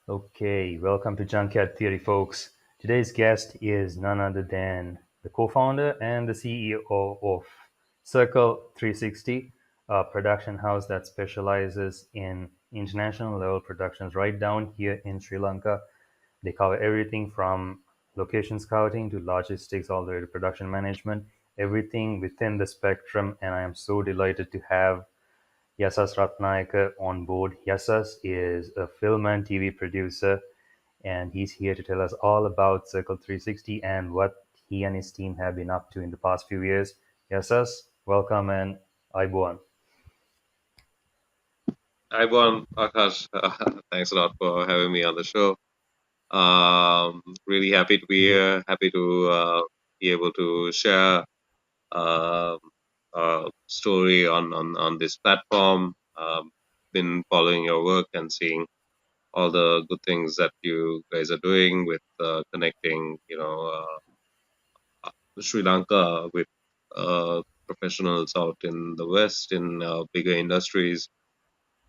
Okay, welcome to Junkyard Theory, folks. Today's guest is none other than the co founder and the CEO of Circle 360, a production house that specializes in international level productions right down here in Sri Lanka. They cover everything from location scouting to logistics, all the way to production management, everything within the spectrum. And I am so delighted to have Yasas Ratnayake on board. Yasas is a film and TV producer, and he's here to tell us all about Circle 360 and what he and his team have been up to in the past few years. Yasas, welcome and Aibuan. Hi, Bon, Akash. Thanks a lot for having me on the show. Really happy to be here. Happy to be able to share um story on this platform. Been following your work and seeing all the good things that you guys are doing with connecting, Sri Lanka with professionals out in the West in bigger industries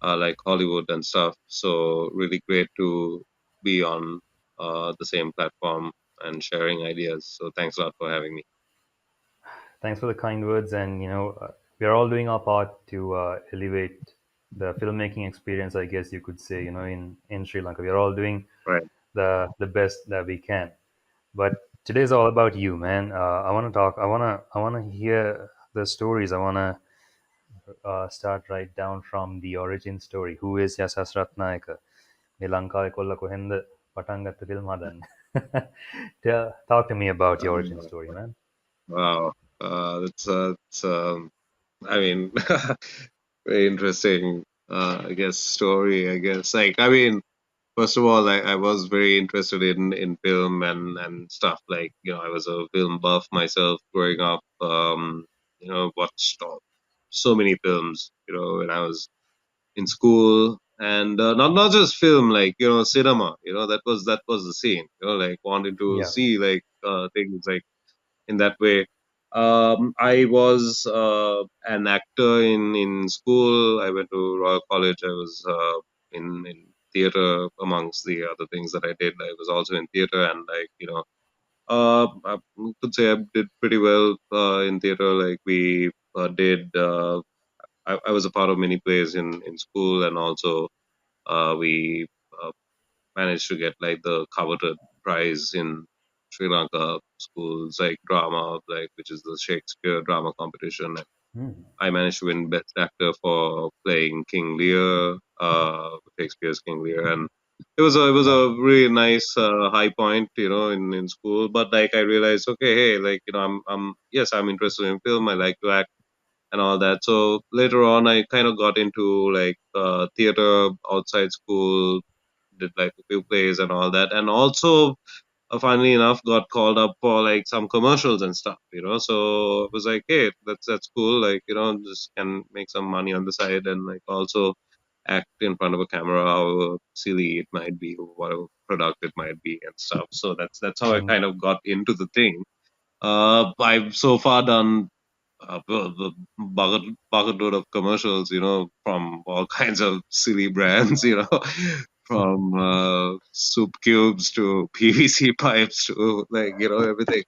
like Hollywood and stuff. So really great to be on the same platform and sharing ideas. So thanks a lot for having me. Thanks for the kind words, and we are all doing our part to elevate the filmmaking experience. I guess you could say, in Sri Lanka, we are all doing Right. the best that we can. But today's all about you, man. I want to talk. I want to hear the stories. I want to start right down from the origin story. Who is Yasas Ratnayake? මේ ලංකාවේ කොල්ල කොහෙන්ද පටන් ගත්ත film හදන්න? Talk to me about your origin Uh, story, man. wow. That's I mean, very interesting, I guess, story, I guess. First of all, I was very interested in film and stuff. I was a film buff myself growing up. Watched so many films, when I was in school, and not just film, cinema. That was the scene. Like wanting to Yeah. see things like in that way. I was an actor in school. I went to Royal College. I was in theater amongst the other things that I did. I was also in theater, and I could say I did pretty well in theater. Like we did. I was a part of many plays in school, and also we uh, managed to get like the coveted prize in Sri Lanka schools, like drama, like which is the Shakespeare drama competition. And Hmm. I managed to win Best Actor for playing King Lear, Shakespeare's King Lear, and it was a Mashallah. really nice high point, in school. But like I realized, okay, hey, I'm yes, I'm interested in film. I like to act and all that. So later on, I kind of got into theater outside school, did like a few plays and all that, and also funnily enough got called up for like some commercials and stuff. So it was like, hey, that's cool. Just can make some money on the side and like also act in front of a camera, however silly it might be, or whatever product it might be and stuff. So that's how I Hmm. kind of got into the thing. I've so far done the bucket load of commercials, from all kinds of silly brands, from soup cubes to PVC pipes to everything.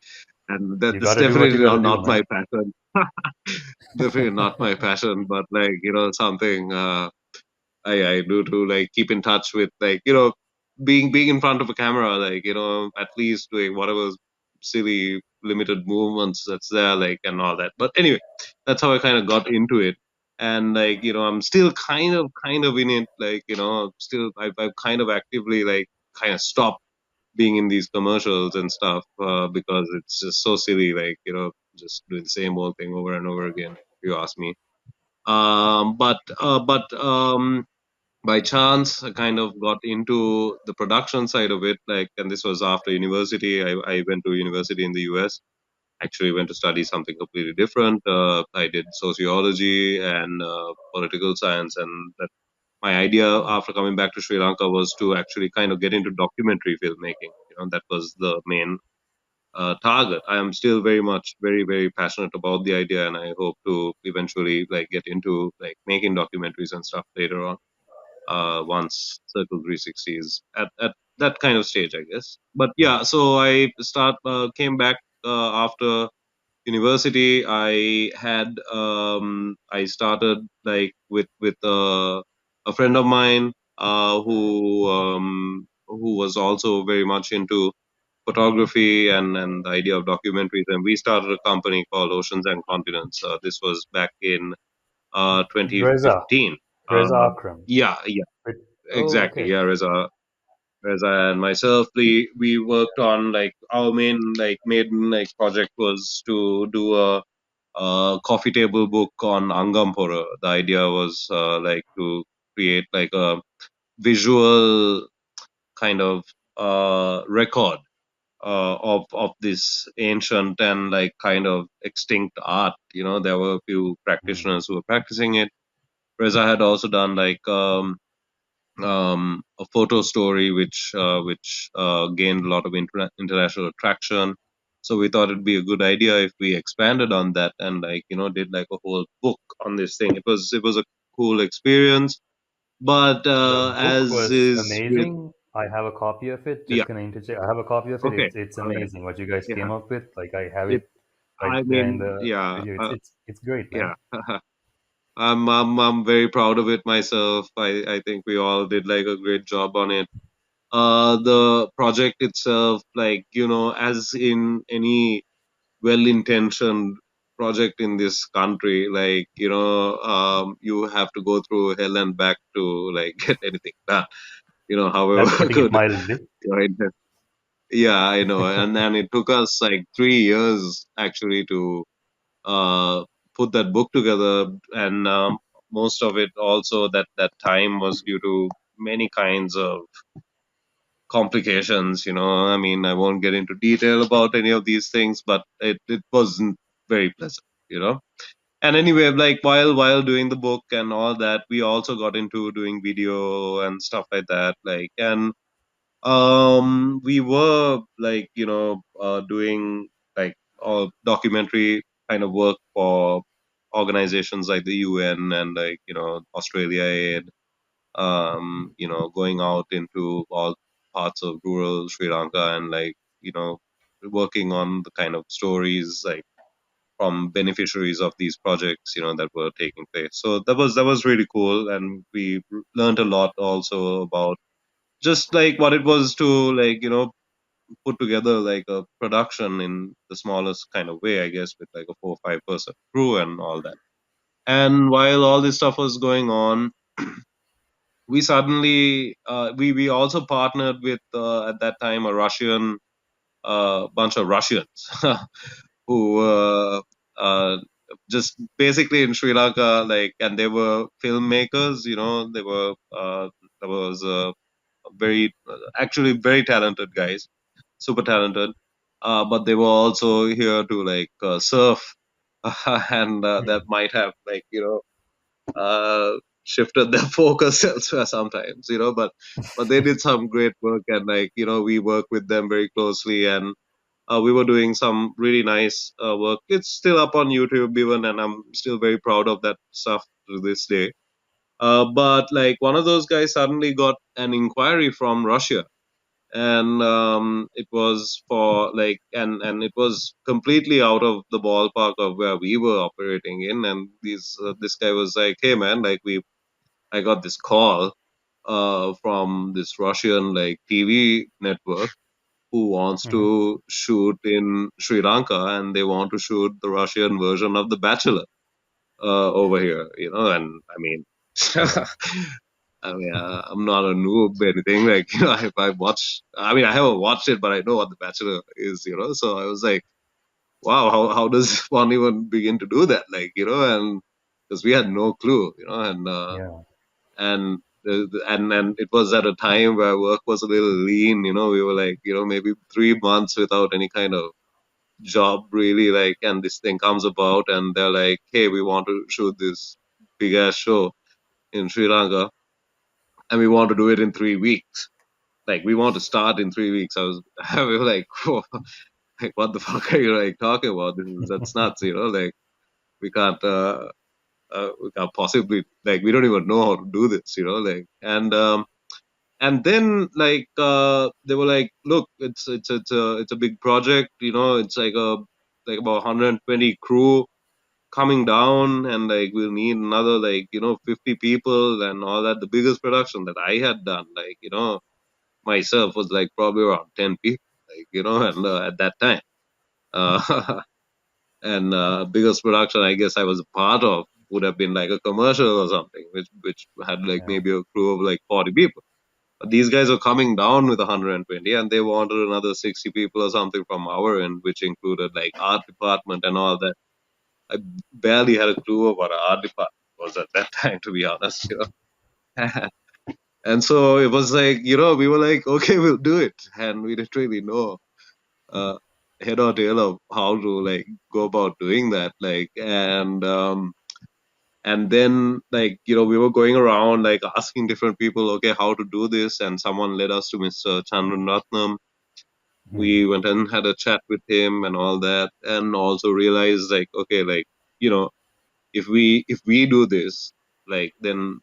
And You that's got to do what you definitely got to not do, my man. passion. Definitely not my passion, but something I do to like keep in touch with being in front of a camera, at least doing whatever silly limited movements that's there, and all that. But anyway, that's how I kind of got into it. And I'm still kind of in it, still I've kind of actively kind of stopped being in these commercials and stuff because it's just so silly, just doing the same old thing over and over again, if you ask me. But by chance I kind of got into the production side of it, and this was after university. I went to university in the US, actually went to study something completely different. I did sociology and political science, and that my idea after coming back to Sri Lanka was to actually kind of get into documentary filmmaking. That was the main target. I am still very much very very passionate about the idea, and I hope to eventually get into making documentaries and stuff later on. once Circle 360 is at that kind of stage, I guess. But yeah, so I came back after university. I started like with a friend of mine who was also very much into photography and the idea of documentaries, and we started a company called Oceans and Continents. This was back in Reza. 2015. Reza Akram. Yeah, But, oh, exactly. okay. Yeah, Reza and myself, we worked on like our main like maiden like project was to do a coffee table book on Angampura. The idea was like to create like a visual kind of record of this ancient and like kind of extinct art. You know, there were a few Mm. practitioners who were practicing it. Reza had also done like a photo story which gained a lot of international attraction. So we thought it'd be a good idea if we expanded on that and like did like a whole book on this thing. It was a cool experience, but The book as was is with amazing. I have a copy of it. yeah, Just gonna interject. I have a copy of it. okay, It's all right, amazing what you guys yeah, came up with. Like I have it. it right I there in mean, the yeah, video. It's great, man. yeah. I'm very proud of it myself. I think we all did like a great job on it. The project itself, like, as in any well-intentioned project in this country, like, you have to go through hell and back to like get anything done, That's however putting it good. mildly. Right? Yeah, I know. And then it took us like 3 years actually to uh, put that book together. And most of it also that time was due to many kinds of complications. I mean, I won't get into detail about any of these things, but it wasn't very pleasant, and anyway, like while doing the book and all that, we also got into doing video and stuff like that, like. And we were like doing like all documentary kind of work for organizations like the UN and like Australia Aid, going out into all parts of rural Sri Lanka and like, working on the kind of stories like from beneficiaries of these projects, that were taking place. So that was really cool, and we learned a lot also about just like what it was to like put together like a production in the smallest kind of way, I guess, with like a 4 or 5 person crew and all that. And while all this stuff was going on, we suddenly we also partnered with at that time a Russian bunch of Russians who were just basically in Sri Lanka, like, and they were filmmakers. They were there was very actually very talented guys, super talented. But they were also here to like surf, and that Mm. might have like shifted their focus elsewhere sometimes, but they did some great work, and like we work with them very closely, and we were doing some really nice work. It's still up on YouTube even, and I'm still very proud of that stuff to this day. But like one of those guys suddenly got an inquiry from Russia, and it was for like, and it was completely out of the ballpark of where we were operating in. And this guy was like, "Hey man, like I got this call from this Russian like TV network who wants Mhm. to shoot in Sri Lanka, and they want to shoot the Russian version of The Bachelor over here, and I mean." I mean, I'm not a noob or anything. Like, if I watch, I mean, I haven't watched it, but I know what The Bachelor is. So I was like, wow, how does one even begin to do that? Like, and because we had no clue, Yeah. and it was at a time where work was a little lean. We were like, maybe 3 months without any kind of job really, like, and this thing comes about, and they're like, hey, we want to shoot this big ass show in Sri Lanka, and we want to do it in 3 weeks. Like, we want to start in 3 weeks. We were like, whoa, like, what the fuck are you like talking about? That's nuts, like, we can't. we can't possibly, like, we don't even know how to do this, like. And then, like, they were like, look, it's a big project, it's like about 120 crew coming down, and like we'll need another, like, 50 people and all that. The biggest production that I had done, like, myself, was like probably around 10 people, like, and at that time. uh and biggest production I guess I was a part of would have been like a commercial or something, which had like Yeah. maybe a crew of like 40 people. But these guys are coming down with 120, and they wanted another 60 people or something from our end, which included like art department and all that. I barely had a clue of what an art department was at that time, to be honest. And so it was like, we were like, okay, we'll do it, and we didn't really know uh, head or tail of how to like go about doing that, like. And then, like, we were going around like asking different people, okay, how to do this, and someone led us to Mr. Chandran Ratnam. Hmm. We went and had a chat with him and all that, and also realized, like, okay, like, you know if we do this, like, then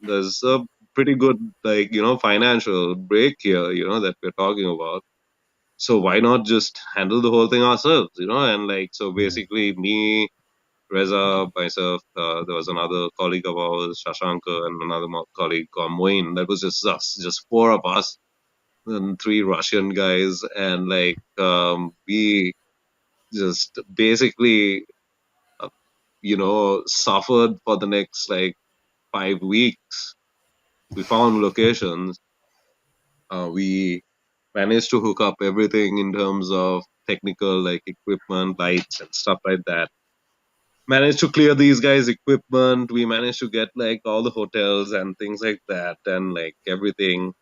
there's a pretty good, like, financial break here, that we're talking about. So why not just handle the whole thing ourselves, and like, so Hmm. basically me, Reza, myself, there was another colleague of ours, Shashanka, and another colleague called Moin. That was just us, just four of us, and three Russian guys, and like, we just basically, uh, suffered for the next like 5 weeks. We found locations. We managed to hook up everything in terms of technical, like equipment, lights, and stuff like that. Managed to clear these guys' equipment. We managed to get like all the hotels and things like that, and like everything.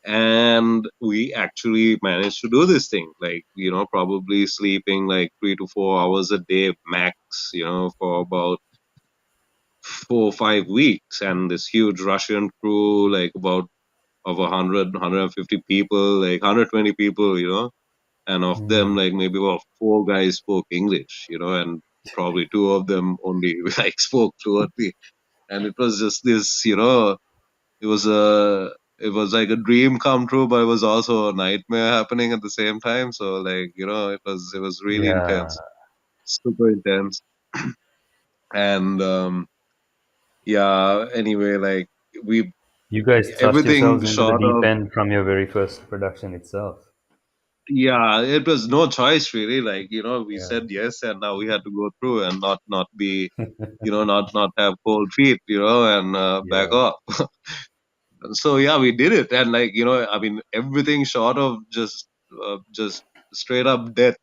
And we actually managed to do this thing, like, probably sleeping like 3 to 4 hours a day max, for about 4 or 5 weeks. And this huge Russian crew, like about of 150 people, like 120 people, and of them, Hmm. like maybe about four guys spoke English, and probably two of them only like spoke fluently. And it was just this, it was a, it was like a dream come true, but it was also a nightmare happening at the same time. So like, it was really Yeah. intense, super intense. And yeah, anyway, like, we You guys thrust everything yourselves into the short deep of, end from your very first production itself. yeah, it was no choice really. Like, we Yeah. said yes, and now we had to go through and not be, not have cold feet, and back Yeah. off. So yeah, we did it, and like, I mean, everything short of just straight up death.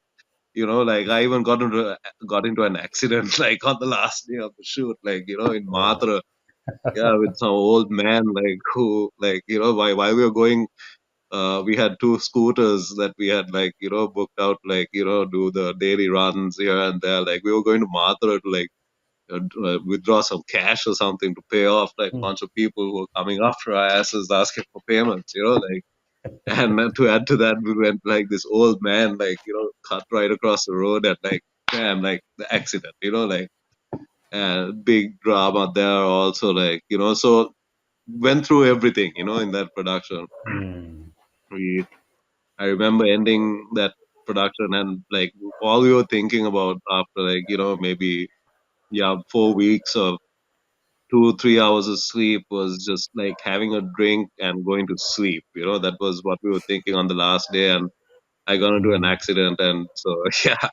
Like, I even got into an accident like on the last day of the shoot, like, in Oh. Matra. Yeah, with some old man, like, who, like, while we were going, we had two scooters that we had, like, booked out, like, do the daily runs here and there. Like, we were going to Mathura to like withdraw some cash or something to pay off like a Hmm. bunch of people who were coming after our asses asking for payments, like. And then to add to that, we went like this old man, like, cut right across the road, and like, damn, like the accident, like, and big drama there also, like, so went through everything, in that production. Hmm. We I remember ending that production, and like all we were thinking about after, like, maybe, yeah, 4 weeks of 2 3 hours of sleep was just like having a drink and going to sleep. That was what we were thinking on the last day. And I got into an Hmm. accident, and so yeah,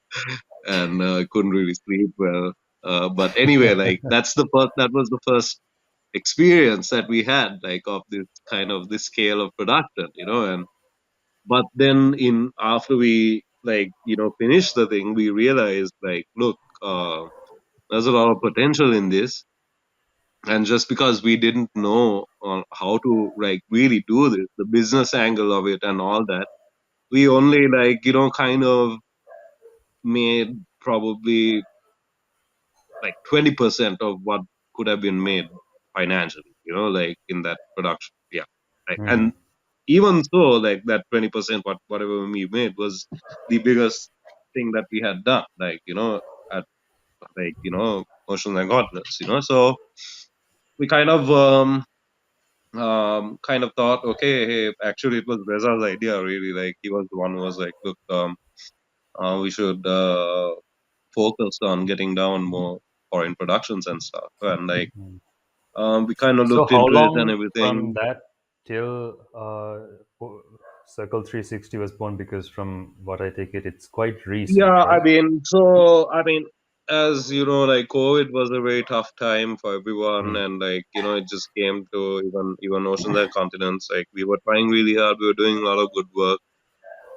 and I couldn't really sleep well. But anyway, like, that was the first experience that we had, like, of this kind of this scale of production, and but then, in after we, like, finished the thing, we realized, like, look, there's a lot of potential in this. And just because we didn't know how to, like, really do this, the business angle of it and all that, we only, like, kind of made probably like 20% of what could have been made financially, like, in that production. Yeah. Like, Hmm. and even so, like, that 20%, whatever we made, was the biggest thing that we had done. Like, at, like, Oceans and Continents. So we kind of thought, okay, hey, actually it was Reza's idea, really. Like, he was the one who was like, look, we should focus on getting down more foreign productions and stuff. And like, Mm. we kind of So looked how into it and long from everything. that till Circle 360 was born? Because from what I take it, it's quite recent, Yeah, right? as you know, like, COVID was a very tough time for everyone, Mm. and like, it just came to even oceans and continents. Like, we were trying really hard, we were doing a lot of good work,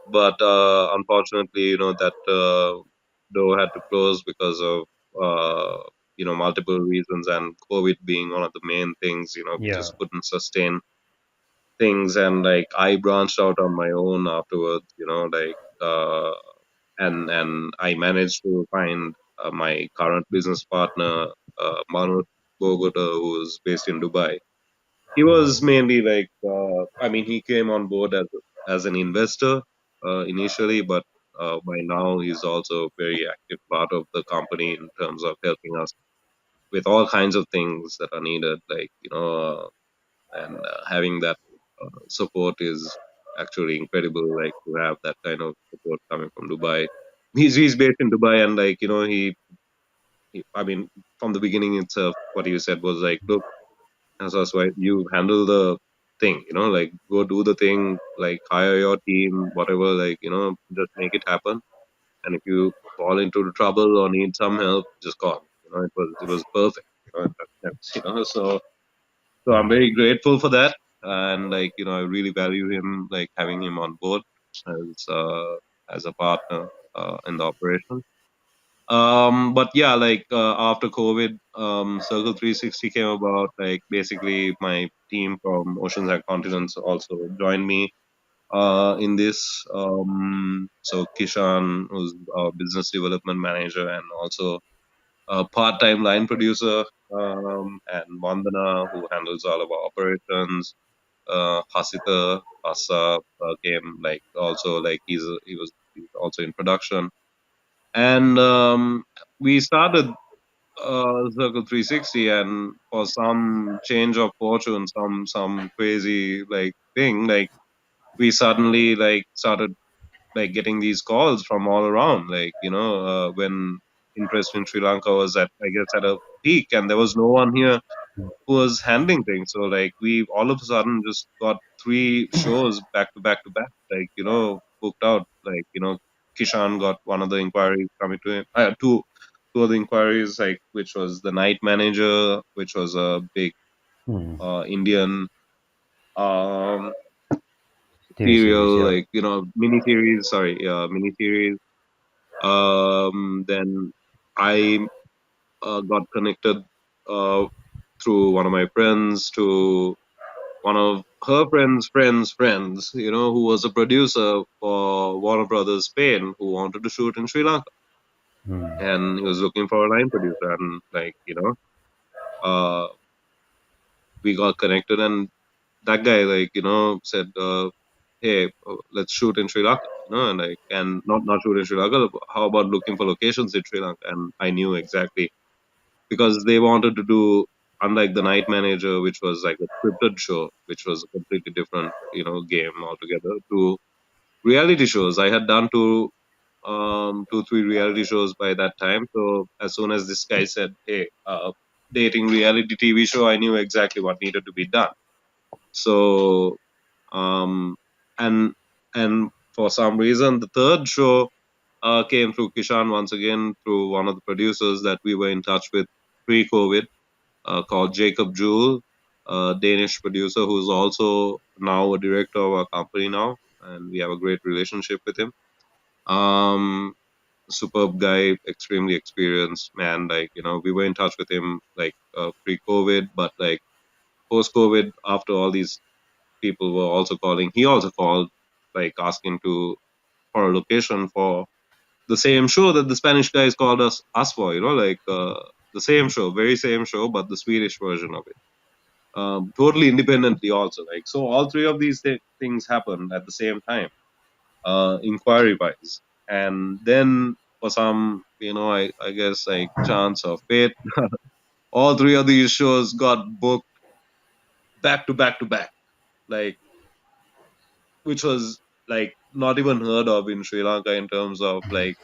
but unfortunately, that door had to close because of multiple reasons, and COVID being one of the main things. We Yeah. just couldn't sustain things, and like, I branched out on my own afterwards. Like, and I managed to find my current business partner, Manoj Bogota, who's based in Dubai. He was Mm. mainly like, he came on board as an investor initially, but by now he's also a very active part of the company in terms of helping us with all kinds of things that are needed, like, and having that support is actually incredible. Like, to have that kind of support coming from Dubai. He's based in Dubai, and like, he from the beginning itself, what you said was like, look, that's why you handle the thing, like, go do the thing, like, hire your team, whatever, like, just make it happen. And if you fall into the trouble or need some help, just call. It was perfect, in that sense, so I'm Mm. very grateful for that. And like, I really value him, like, having him on board as a partner in the operation. But yeah, like, after COVID, Circle 360 came about. Like, basically, my team from Oceans and Continents also joined me in this. So Kishan, who's our business development manager and also a part-time line producer, and Vandana, who handles all of our operations. Hasita Asa came, like, also, like, he's also in production, and we started Circle 360, and for some change of fortune, some crazy like thing, like, we suddenly like started like getting these calls from all around, like, when interest in Sri Lanka was at, I guess, at a peak, and there was no one here who was handling things. So like, we all of a sudden just got three shows back to back to back, like, booked out. Like, Kishan got one of the inquiries coming to him, two of the inquiries, like, which was the Night Manager, which was a big Mm. Indian um TV series, serial, yeah. like, mini series. Sorry, mini series. Then I got connected uh, through one of my friends to one of her friends, who was a producer for Warner Brothers Spain, who wanted to shoot in Sri Lanka, Mm. and he was looking for a line producer, and like, uh, we got connected, and that guy, like, said, hey, let's shoot in Sri Lanka, and like, and not shoot in Sri Lanka. How about looking for locations in Sri Lanka? And I knew exactly, because they wanted to do, unlike the Night Manager, which was like a scripted show, which was a completely different, game altogether, to reality shows. I had done two, three reality shows by that time. So as soon as this guy said, hey, dating reality TV show, I knew exactly what needed to be done. So, um, and, and for some reason, the third show, came through Kishan once again, through one of the producers that we were in touch with pre-COVID, called Jacob Jewell, a Danish producer who's also now a director of our company now, and we have a great relationship with him. Um, Superb guy, extremely experienced man. Like, we were in touch with him, like, pre-COVID, but like, post-COVID, after all these people were also calling, he also called, like, asking for a location for the same show that the Spanish guys called us for, like, the same show, very same show, but the Swedish version of it. Totally independently also, like, so all three of these things happened at the same time, inquiry wise. And then for some, I guess like chance of fate, all three of these shows got booked back to back to back, like which was like not even heard of in Sri Lanka in terms of like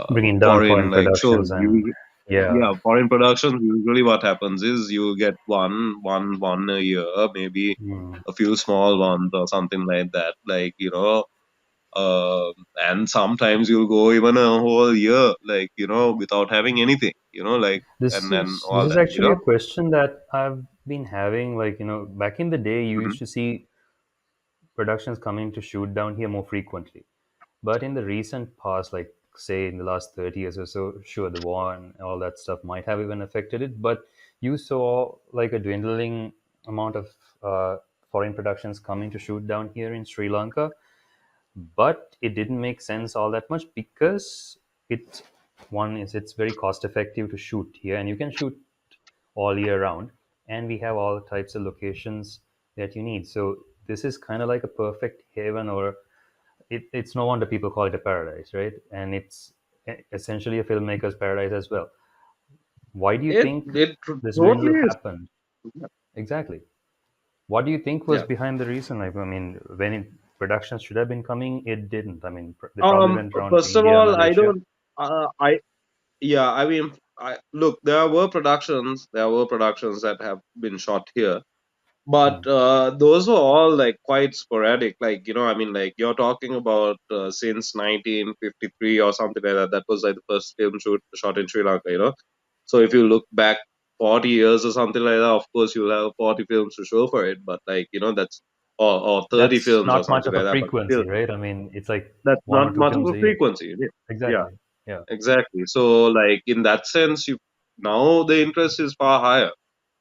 Bringing down foreign foreign like shows. productions and yeah. Yeah, foreign productions. Usually, what happens is you get one a year, maybe Mm. a few small ones or something like that. Like and sometimes you'll go even a whole year, like without having anything, like and This all is that, actually a question that I've been having. Like, back in the day, you hmm used to see productions coming to shoot down here more frequently. But in the recent past, like say in the last 30 years or so, sure, the war and all that stuff might have even affected it. But you saw like a dwindling amount of foreign productions coming to shoot down here in Sri Lanka. But it didn't make sense all that much because it one is it's very cost effective to shoot here, and you can shoot all year round, and we have all types of locations that you need. So this is kind of like a perfect haven, or it's no wonder people call it a paradise, right? And it's essentially a filmmaker's paradise as well. Why do you think this totally dwindle is. happened? Exactly. What do you think was Yeah. behind the reason? Like, I mean, when production should have been coming, it didn't. I mean, they probably went around to First of India, all, I Malaysia. don't. I Yeah, I mean, look. There were productions that have been shot here, but Mm. those were all like quite sporadic. Like I mean, like you're talking about since 1953 or something like that. That was like the first film shoot shot in Sri Lanka. So if you look back 40 years or something like that, of course you'll have 40 films to show for it. But like that's or 30 That's films or not much something of a like that. But still, frequency, right? I mean, it's like that's one not or two much of films a a year. frequency. Yeah, Exactly. Yeah. exactly. So like in that sense, you now the interest is far higher.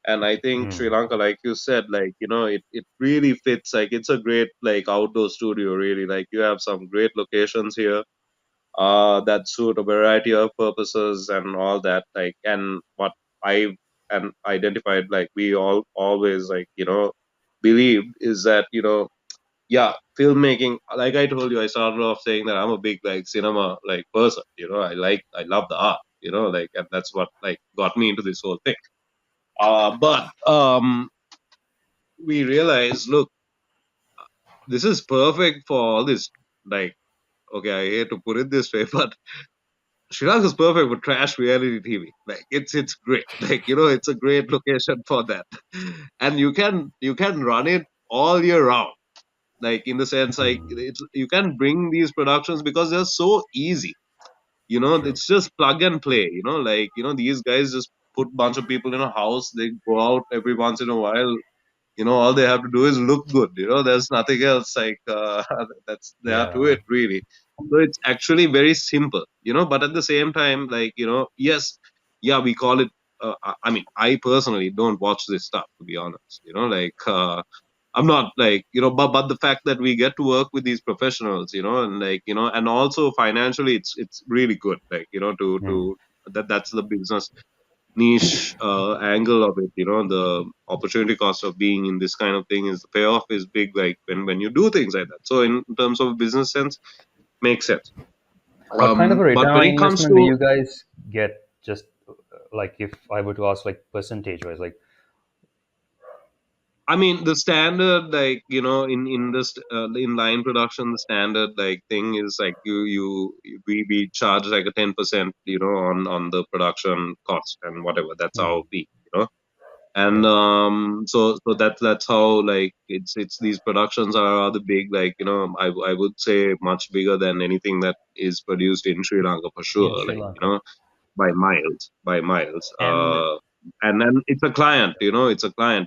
And I think Sri Mm. Lanka, like you said, like it really fits. Like it's a great like outdoor studio. Really, like you have some great locations here that suit a variety of purposes and all that. Like and what I and identified, like we all always like believed is that yeah, filmmaking. Like I told you, I started off saying that I'm a big like cinema like person. I love the art. Like and that's what like got me into this whole thing. But we realized, look, this is perfect for all this. Like, okay, I hate to put it this way, but Sri Lanka is perfect for trash reality TV. Like, it's great. Like, it's a great location for that, and you can run it all year round. Like in the sense, like Mm. you can bring these productions because they're so easy. True. It's just plug and play. Like these guys just put bunch of people in a house. They go out every once in a while. All they have to do is look good. There's nothing else like that's there to Yeah. it really. So it's actually very simple. But at the same time, like yes, yeah, we call it. I mean, I personally don't watch this stuff, to be honest. Like I'm not like but the fact that we get to work with these professionals, and like and also financially, it's really good. Like Mm. to that's the business niche angle of it. The opportunity cost of being in this kind of thing is the payoff is big, like when you do things like that. So in terms of business sense, makes sense. What kind of a But return when on it comes investment do to, you guys get? Just like if I were to ask, like percentage wise, like I mean, the standard, like in this in line production, the standard like thing is like we charge like a 10%, on the production cost and whatever. That's our mm, fee. And yeah, so that's how like it's these productions are rather big, like I would say much bigger than anything that is produced in Sri Lanka for in sure, Sri like Lanka, by miles. and And then it's a client,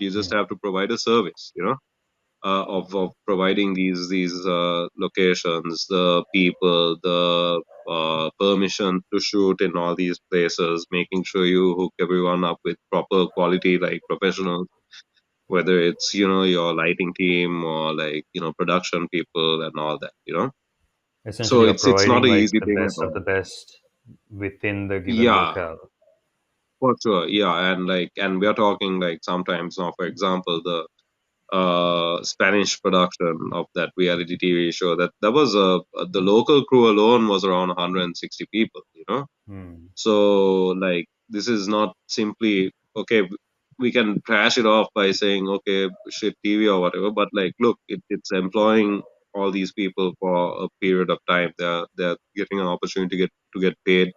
you just mm, have to provide a service, of providing these locations, the people, the permission to shoot in all these places, making sure you hook everyone up with proper quality like professionals, whether it's your lighting team or like production people and all that. So essentially you're it's not providing an like easy the thing at best of all. the best within the given Yeah, locale. for sure. Yeah, and we are talking like sometimes now, for example, the Spanish production of that reality TV show. That was the local crew alone was around 160 people. Hmm. So like this is not simply okay. We can trash it off by saying okay, shit TV or whatever. But like, look, it's employing all these people for a period of time. They're getting an opportunity to get paid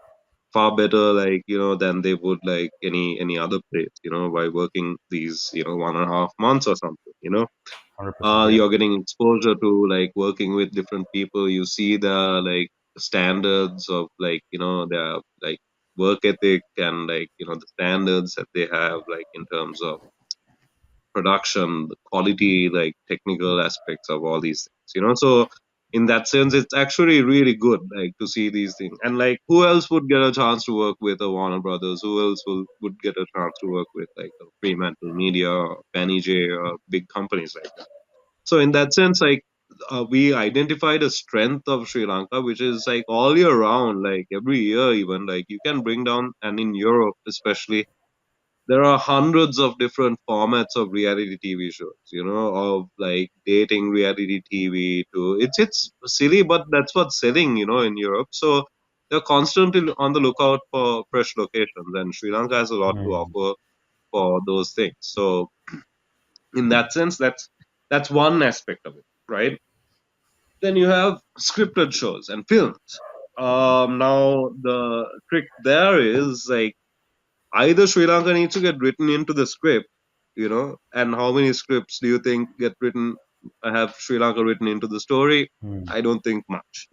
far better, like than they would like any other place. By working these 1.5 months or something. 100%. Yeah. You're getting exposure to like working with different people. You see the like standards of like their like work ethic and like the standards that they have like in terms of production, the quality, like technical aspects of all these things. So in that sense, it's actually really good like to see these things. And like, who else would get a chance to work with a Warner Brothers? Who else would get a chance to work with like a Fremantle Media or Penny J or big companies like that? So in that sense, like we identified a strength of Sri Lanka, which is like all year round, like every year, even like you can bring down, and in Europe especially, there are hundreds of different formats of reality TV shows. Of like dating reality TV to it's silly, but that's what's selling. In Europe, so they're constantly on the lookout for fresh locations, and Sri Lanka has a lot to Hmm. offer for those things. So in that sense, that's one aspect of it, right? Then you have scripted shows and films. Now the trick there is like either Sri Lanka needs to get written into the script, and how many scripts do you think get written have Sri Lanka written into the story? Hmm. I don't think much,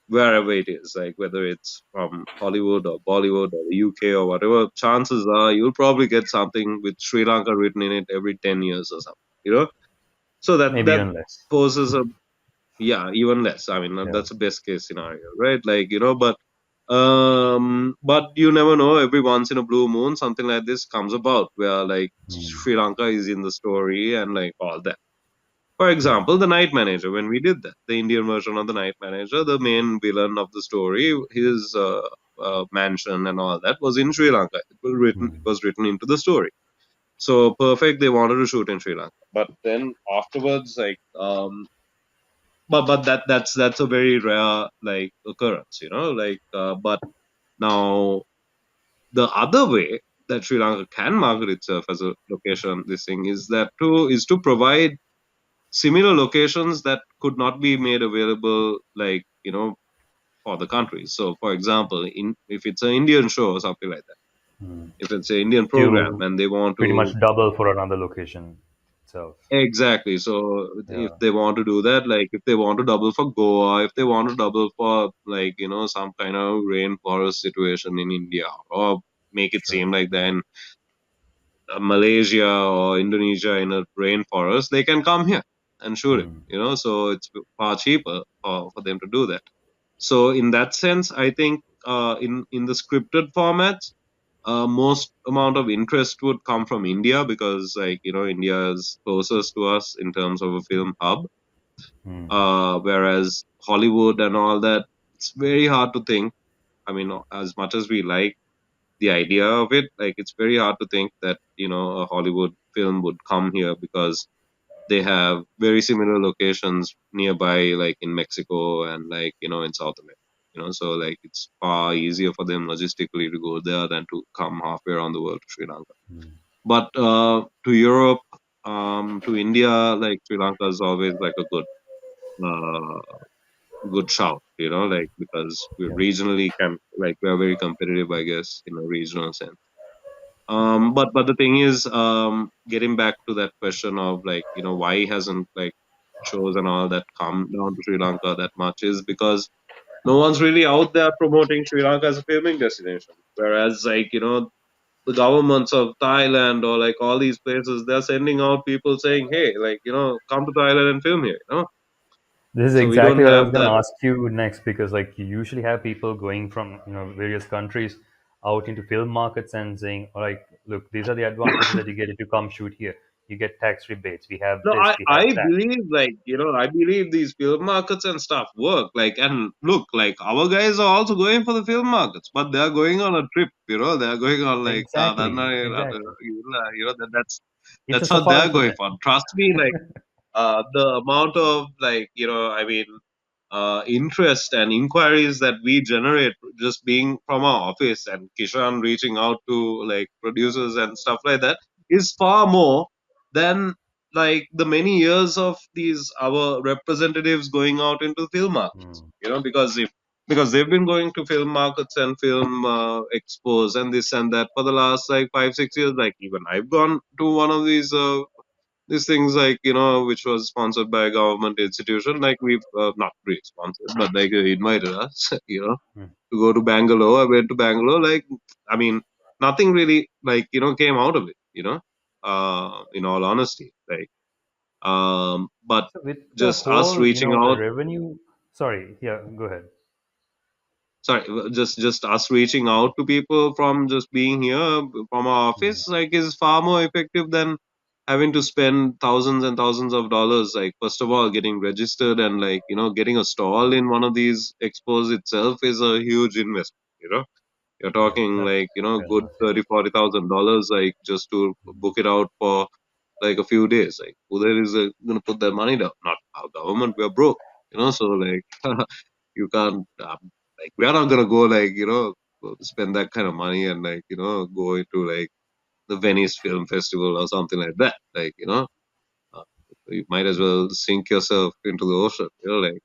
wherever it is, like whether it's from Hollywood or Bollywood or the UK or whatever, chances are you'll probably get something with Sri Lanka written in it every 10 years or something, so that Maybe that even less. poses a yeah, even less. I mean, Yeah. that's a best case scenario, right? Like, but you never know. Every once in a blue moon, something like this comes about where like Hmm. Sri Lanka is in the story and like all that. For Yeah. example, the Night Manager. When we did that, the Indian version of the Night Manager, the main villain of the story, his mansion and all that was in Sri Lanka. It Hmm. was written into the story. So perfect. They wanted to shoot in Sri Lanka, but then afterwards, like but that's a very rare like occurrence, like but now the other way that Sri Lanka can market itself as a location, this thing is to provide similar locations that could not be made available, like for the country. So for example, in if it's an Indian show or something like that, Hmm. if it's an Indian program To and they want pretty much to double for another location itself. exactly. So if Yeah. they want to do that, like if they want to double for Goa, if they want to double for like, some kind of rainforest situation in India, or make it Sure. seem like they're in Malaysia or Indonesia in a rainforest, they can come here and shoot it, Hmm. so it's far cheaper for them to do that. So in that sense, I think in the scripted formats, most amount of interest would come from India because like India is closest to us in terms of a film hub. Hmm. Whereas Hollywood and all that, it's very hard to think. I mean, as much as we like the idea of it, like it's very hard to think that a Hollywood film would come here because they have very similar locations nearby, like in Mexico and like in South America. So like it's far easier for them logistically to go there than to come halfway around the world to Sri Lanka. Hmm. But to Europe, to India, like Sri Lanka is always like a uh, good shout. Like because we Yeah. regionally can like we are very competitive, I guess, in a regional sense. But the thing is, getting back to that question of like, why hasn't like shows and all that come down to Sri Lanka that much is because no one's really out there promoting Sri Lanka as a filming destination. Whereas like, the governments of Thailand or like all these places, they're sending out people saying, hey, like, come to Thailand and film here, This is So we don't exactly what I was have going to that. ask you next because, like, you usually have people going from various countries out into film markets and saying, "All right, look, these are the advantages that you get if you come shoot here. You get tax rebates. We have No, this. I, We have I that." believe like I believe these film markets and stuff work like and look like our guys are also going for the film markets, but they are going on a trip. They are going on like Exactly. Exactly. that's It's a That's how safari they're for going them. for. Trust me, like the amount of like I mean interest and inquiries that we generate just being from our office and Kishan reaching out to like producers and stuff like that is far more than like the many years of these our representatives going out into film markets. Mm, Because if because they've been going to film markets and film expos and this and that for the last like 5 6 years. Like even I've gone to one of these things like which was sponsored by a government institution, like we've not really sponsored but like invited us mm. to go to Bangalore. I went to Bangalore. Like I mean nothing really like came out of it, in all honesty, like but So with the just us whole, reaching the out. revenue. Sorry, yeah, go ahead. Sorry, just us reaching out to people from just being here from our Mm, office like is far more effective than having to spend thousands and thousands of dollars, like first of all getting registered and like getting a stall in one of these expos itself is a huge investment. You're yeah, talking that's like fair good enough. Yeah. 30 40,000 dollars, like just to book it out for like a few days. Like who there is gonna put that money down? Not our government. We're broke, so like you can't like we are not gonna go like go spend that kind of money and like go into like the Venice Film Festival or something like that. Like uh, you might as well sink yourself into the ocean. Like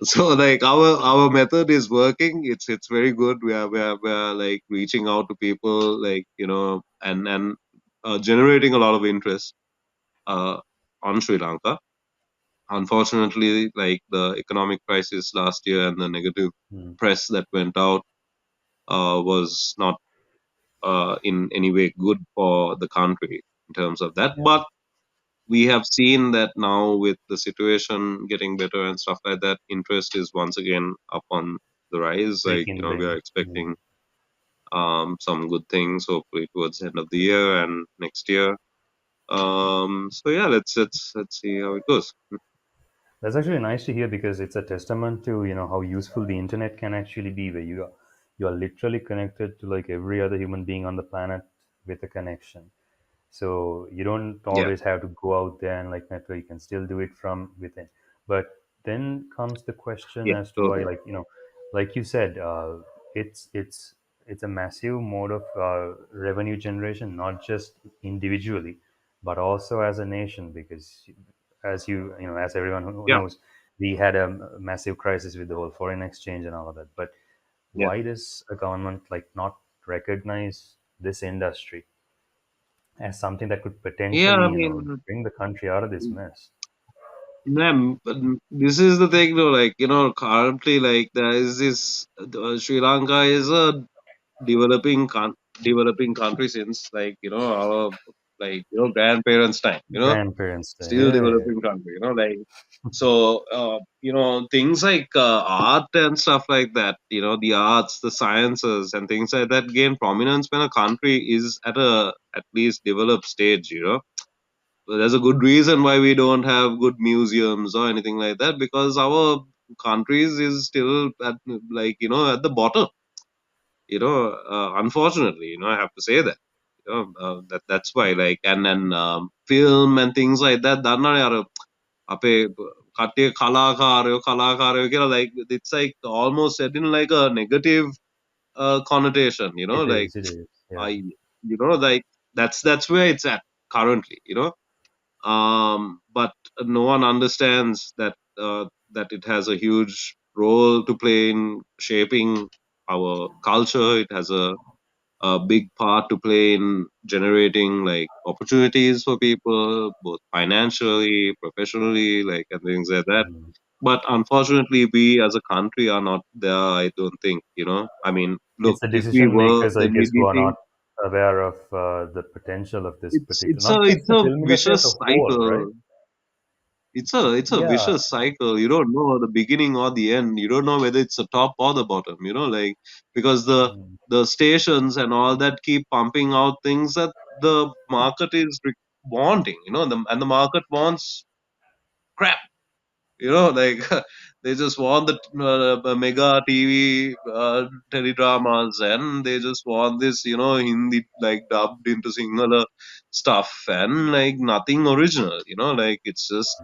so like our method is working. It's very good. We are like reaching out to people like and generating a lot of interest uh on Sri Lanka. Unfortunately, like the economic crisis last year and the negative Mm. press that went out was not in any way good for the country in terms of that. Yeah, But we have seen that now with the situation getting better and stuff like that, interest is once again up on the rise. Like we are rekindling. Mm. expecting some good things hopefully towards the end of the year and next year. So yeah, let's see how it goes. That's actually nice to hear because it's a testament to how useful the internet can actually be, where you are literally connected to like every other human being on the planet with a connection. So you don't Yeah, always have to go out there and like network. You can still do it from within. But then comes the question yeah, as to why, totally. like like you said, it's a massive mode of revenue generation, not just individually, but also as a nation. Because as as everyone who Yeah, knows, we had a massive crisis with the whole foreign exchange and all of that. But yeah, why does a government like not recognize this industry as something that could yeah. potentially, I mean, bring the country out of this mess. ma'am, but this is the thing, though. Like currently, like there is this Sri Lanka is a developing developing country since like our like grandparents time, Grandparents day. still Yeah, yeah, developing country, like so things like art and stuff like that, the arts, the sciences and things like that gain prominence when a country is at a at least developed stage. There's a good reason why we don't have good museums or anything like that, because our countries is still at like at the bottom. Unfortunately, I have to say that. That's why, like, and film and things like that. දන්නවනේ අර අපේ කට්ටිය කලාකාරයෝ කියලා, like it's like almost said in like a negative connotation. it Like is. It is. I Yeah. like that's where it's at currently. But no one understands that it has a huge role to play in shaping our culture. It has a big part to play in generating like opportunities for people, both financially, professionally, like and things like that. Mm. But unfortunately, we as a country are not there. I don't think. I mean, look, It's the if we decision were, makers, I then guess, we'd who be are seeing. not aware of the potential of this It's particular, it's a not just it's the a film industry as a vicious whole, right? cycle. It's a Yeah. vicious cycle. You don't know the beginning or the end. You don't know whether it's the top or the bottom. Like because Mm. the stations and all that keep pumping out things that the market is wanting. And the market wants crap. Like they just want the mega TV teledramas, and they just want this, Hindi like dubbed into Sinhala stuff, and like nothing original. Like it's just,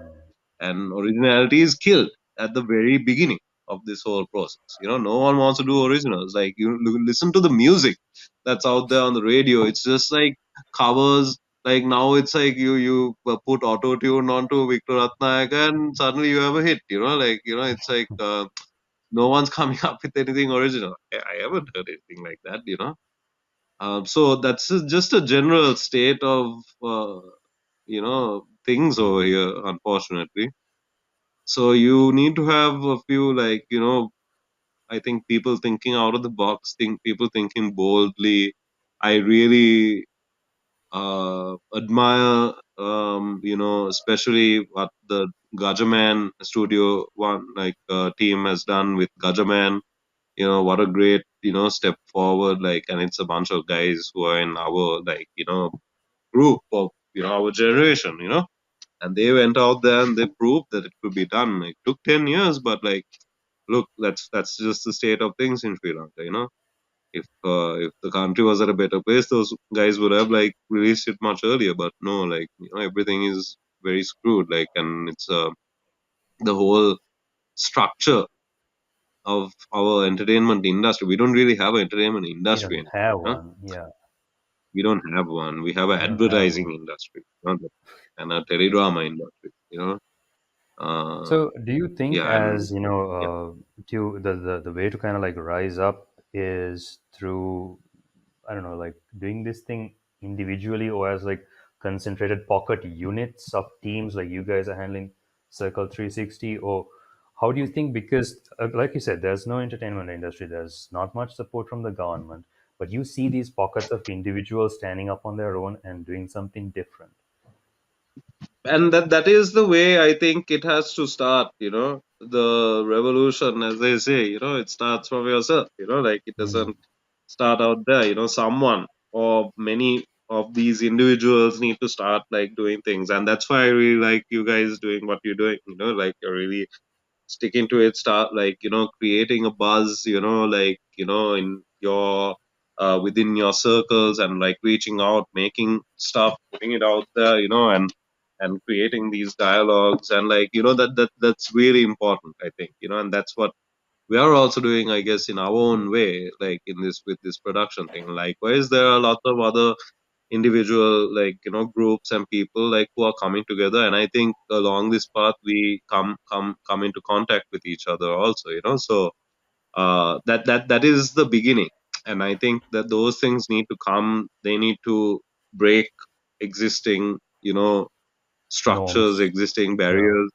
and originality is killed at the very beginning of this whole process. No one wants to do originals. Like listen to the music that's out there on the radio. It's just like covers. Like now it's like you put auto tune onto Victor Ratnayake and suddenly you have a hit. Like it's like no one's coming up with anything original. I haven't heard anything like that. So that's just a general state of things over here, unfortunately. So you need to have a few, like, I think people thinking out of the box, people thinking boldly. I really admire, especially what the Gajaman Studio One team has done with Gajaman. What a great step forward. Like, and it's a bunch of guys who are in our group of our generation. And they went out there and they proved that it could be done. It took 10 years, but like, look, that's just the state of things in Sri Lanka. If the country was at a better place, those guys would have like released it much earlier. But no, like everything is very screwed. Like, and it's the whole structure of our entertainment industry. We don't really have an entertainment We industry don't anymore. have Huh? one. Yeah, We don't have one. We have an we don't have advertising one. industry, and a teledrama industry. Uh, So, do you think, yeah, and as you know, to the way to kind of like rise up is through, I don't know, like doing this thing individually or as like concentrated pocket units of teams like you guys are handling Circle 360, or how do you think? Because, like you said, there's no entertainment industry, there's not much support from the government, but you see these pockets of individuals standing up on their own and doing something different. that is the way I think it has to start. The revolution, as they say, it starts from yourself. Like it Mm. doesn't start out there. Someone or many of these individuals need to start like doing things, and that's why I really like you guys doing what you're doing. Like you're really sticking to it, start like creating a buzz, like in your within your circles, and like reaching out, making stuff, putting it out there, and creating these dialogues, and like that's really important, I think, and that's what we are also doing, I guess, in our own way, like in this with this production thing. Likewise, there are lots of other individual, like groups and people like who are coming together, and I think along this path we come into contact with each other also, so that is the beginning. And I think that those things need to come, they need to break existing structures, Norms. existing Yeah. barriers,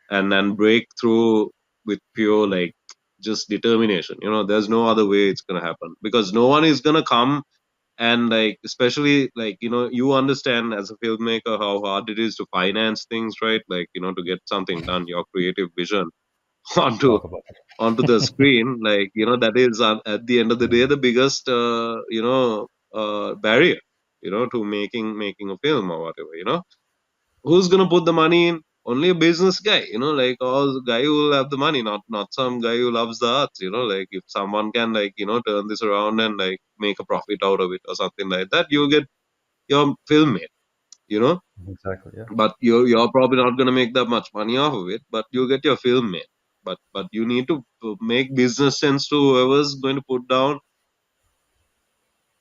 and then break through with pure, like, just determination. There's no other way it's going to happen, because no one is going to come, and like, especially like, you understand as a filmmaker how hard it is to finance things, right? Like, to get something done, your creative vision onto Talk about it. onto the screen, like, that is at the end of the day Mm. the biggest barrier, to making a film or whatever. Who's gonna put the money in? Only a business guy, like, or the guy who will have the money, not some guy who loves the arts. Like, if someone can, like, turn this around and like make a profit out of it or something like that, you get your film made. you know Exactly. Yeah. but you're probably not gonna make that much money off of it, but you get your film made. But you need to make business sense to whoever's going to put down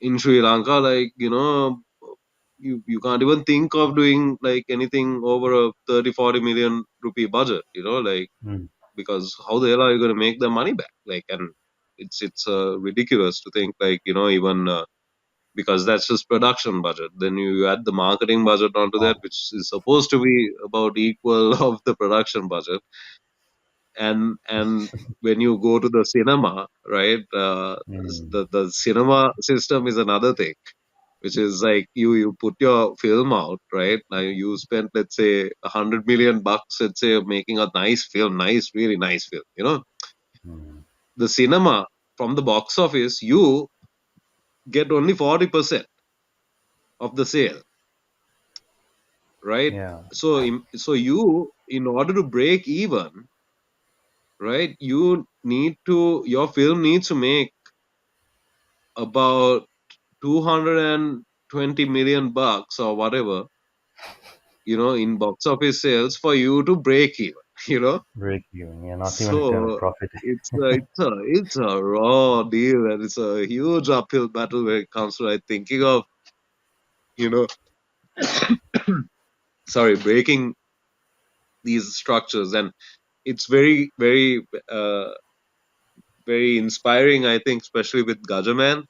in Sri Lanka. Like, you can't even think of doing like anything over a 30-40 million rupee budget, like, Mm. because how the hell are you going to make the money back? Like, and it's ridiculous to think, like, even because that's just production budget. Then you add the marketing budget onto that, Wow. which is supposed to be about equal of the production budget. And when you go to the cinema, right, Mm. the cinema system is another thing, which is like, you put your film out, right? Now you spent, let's say, 100 million bucks, let's say, making a nice film, nice, really nice film. Mm. The cinema, from the box office, you get only 40% of the sale, right? Yeah. So you, in order to break even, right, your film needs to make about 220 million bucks or whatever, in box office sales for you to break even, you know. Break even. Yeah, not even to turn a So profit. it's a raw deal, and it's a huge uphill battle when it comes to like thinking of, you know, sorry, breaking these structures. And it's very, very, very inspiring, I think, especially with Gajaman,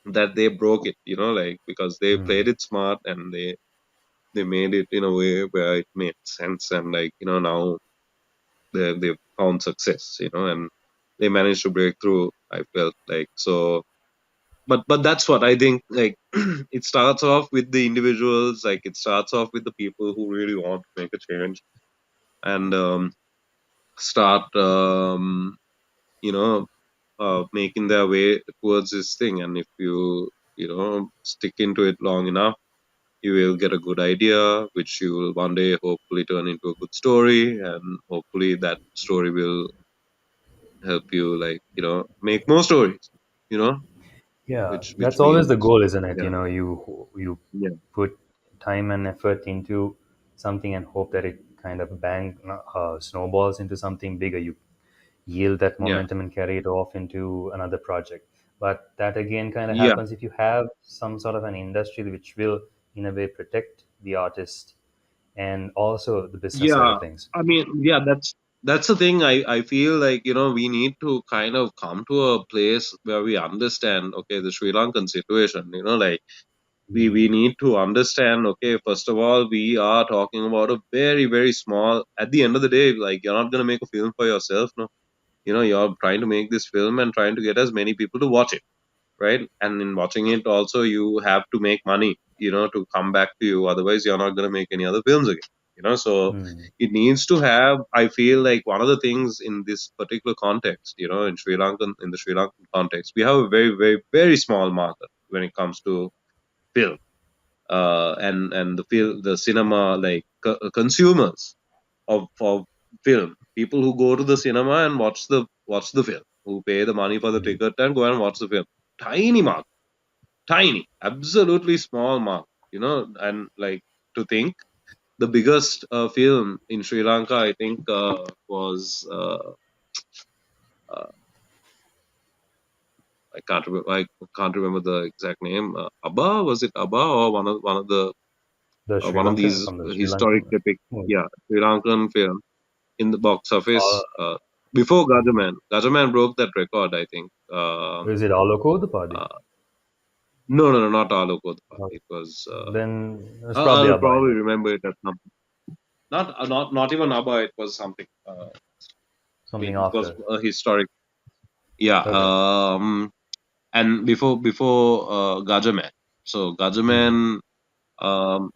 that they broke it, like, because they played Hmm. it smart, and they made it in a way where it made sense, and like, now they've found success, and they managed to break through, I felt like. So, but that's what I think, like, it starts off with the individuals, like it starts off with the people who really want to make a change, and start you know making their way towards this thing. And if you stick into it long enough, you will get a good idea, which you will one day hopefully turn into a good story, and hopefully that story will help you, like, make more stories, you know Yeah, which that's always the means, goal, isn't it? yeah, You yeah, put time and effort into something and hope that it kind of snowballs into something bigger. You yield that yeah, momentum and carry it off into another project. But that again kind of yeah, happens if you have some sort of an industry which will, in a way, protect the artist and also the business side yeah. of things. I mean, yeah, that's the thing. I feel like, we need to kind of come to a place where we understand, okay, the Sri Lankan situation, like, we Mm. need to understand, okay, first of all, we are talking about a very, very small, at the end of the day, like, you're not going to make a film for yourself, no. You're trying to make this film and trying to get as many people to watch it, right? And in watching it also, you have to make money, to come back to you, otherwise you're not going to make any other films again, so Mm. it needs to have, I feel like, one of the things in this particular context, in the Sri Lankan context, we have a very, very, very small market when it comes to film, and the cinema, like, consumers of film, people who go to the cinema and watch the film, who pay the money for the Mm. ticket and go and watch the film. Tiny market, tiny, absolutely small market, and like, to think the biggest film in Sri Lanka, I think, was, uh, I can't remember the exact name. Abba, was it Abba, or one of the The Sri one of Lankan these from the Sri historic Lankan. epic, Oh, yeah, Sri Lankan film in the box uh, office, before Gajaman. Gajaman broke that record, I think. is it Aloko the party? Uh, no, no, no, not Alok. No. It was. Then it's probably I'll Abba, I probably guess. remember it as something. Not even Abba. It was something. I Something mean, it was after. a historic. Yeah. Okay. And before Gajaman. So Mm. Gajaman,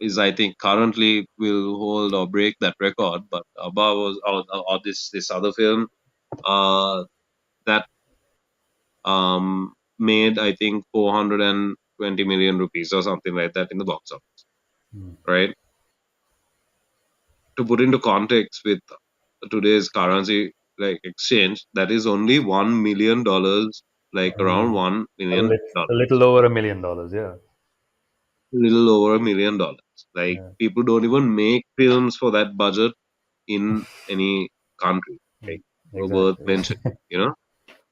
is, I think, currently will hold or break that record. But Abba was, or this other film, uh, that made, I think, 420 million rupees or something like that in the box office, Mm. right? To put into context with today's currency, like, exchange, that is only $1 million, like around Mm. $1 A, million, lit- a little over $1 million. Yeah. a little over $1 million. Like, Yeah. people don't even make films for that budget in any country, like, worth Exactly. mentioning, you know.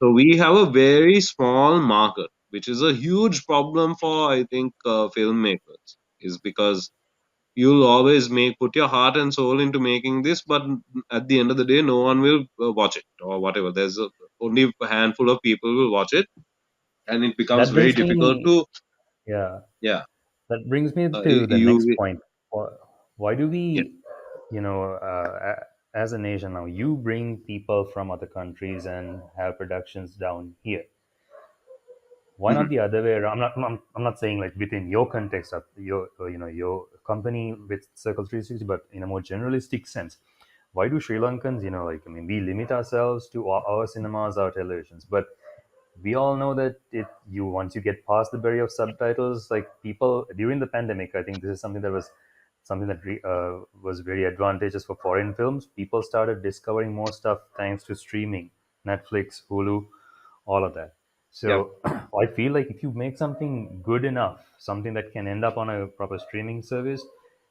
So we have a very small market, which is a huge problem for, I think, filmmakers, is because you'll always put your heart and soul into making this, but at the end of the day, no one will watch it or whatever. Only a handful of people will watch it, and it becomes That very brings difficult me. to, Yeah. yeah, That brings me to the next you, point. Why do yeah, we, as a nation now, you bring people from other countries and have productions down here? Why mhm, not the other way around? I'm not saying like within your context of your your company with Circle 360, but in a more generalistic sense, why do Sri Lankans, like, I mean, we limit ourselves to our cinemas, our televisions, but we all know that once you get past the barrier of subtitles, like, people during the pandemic, I think this is something that was something that was very advantageous for foreign films. People started discovering more stuff thanks to streaming, Netflix, Hulu, all of that. Yeah. So I feel like if you make something good enough, something that can end up on a proper streaming service,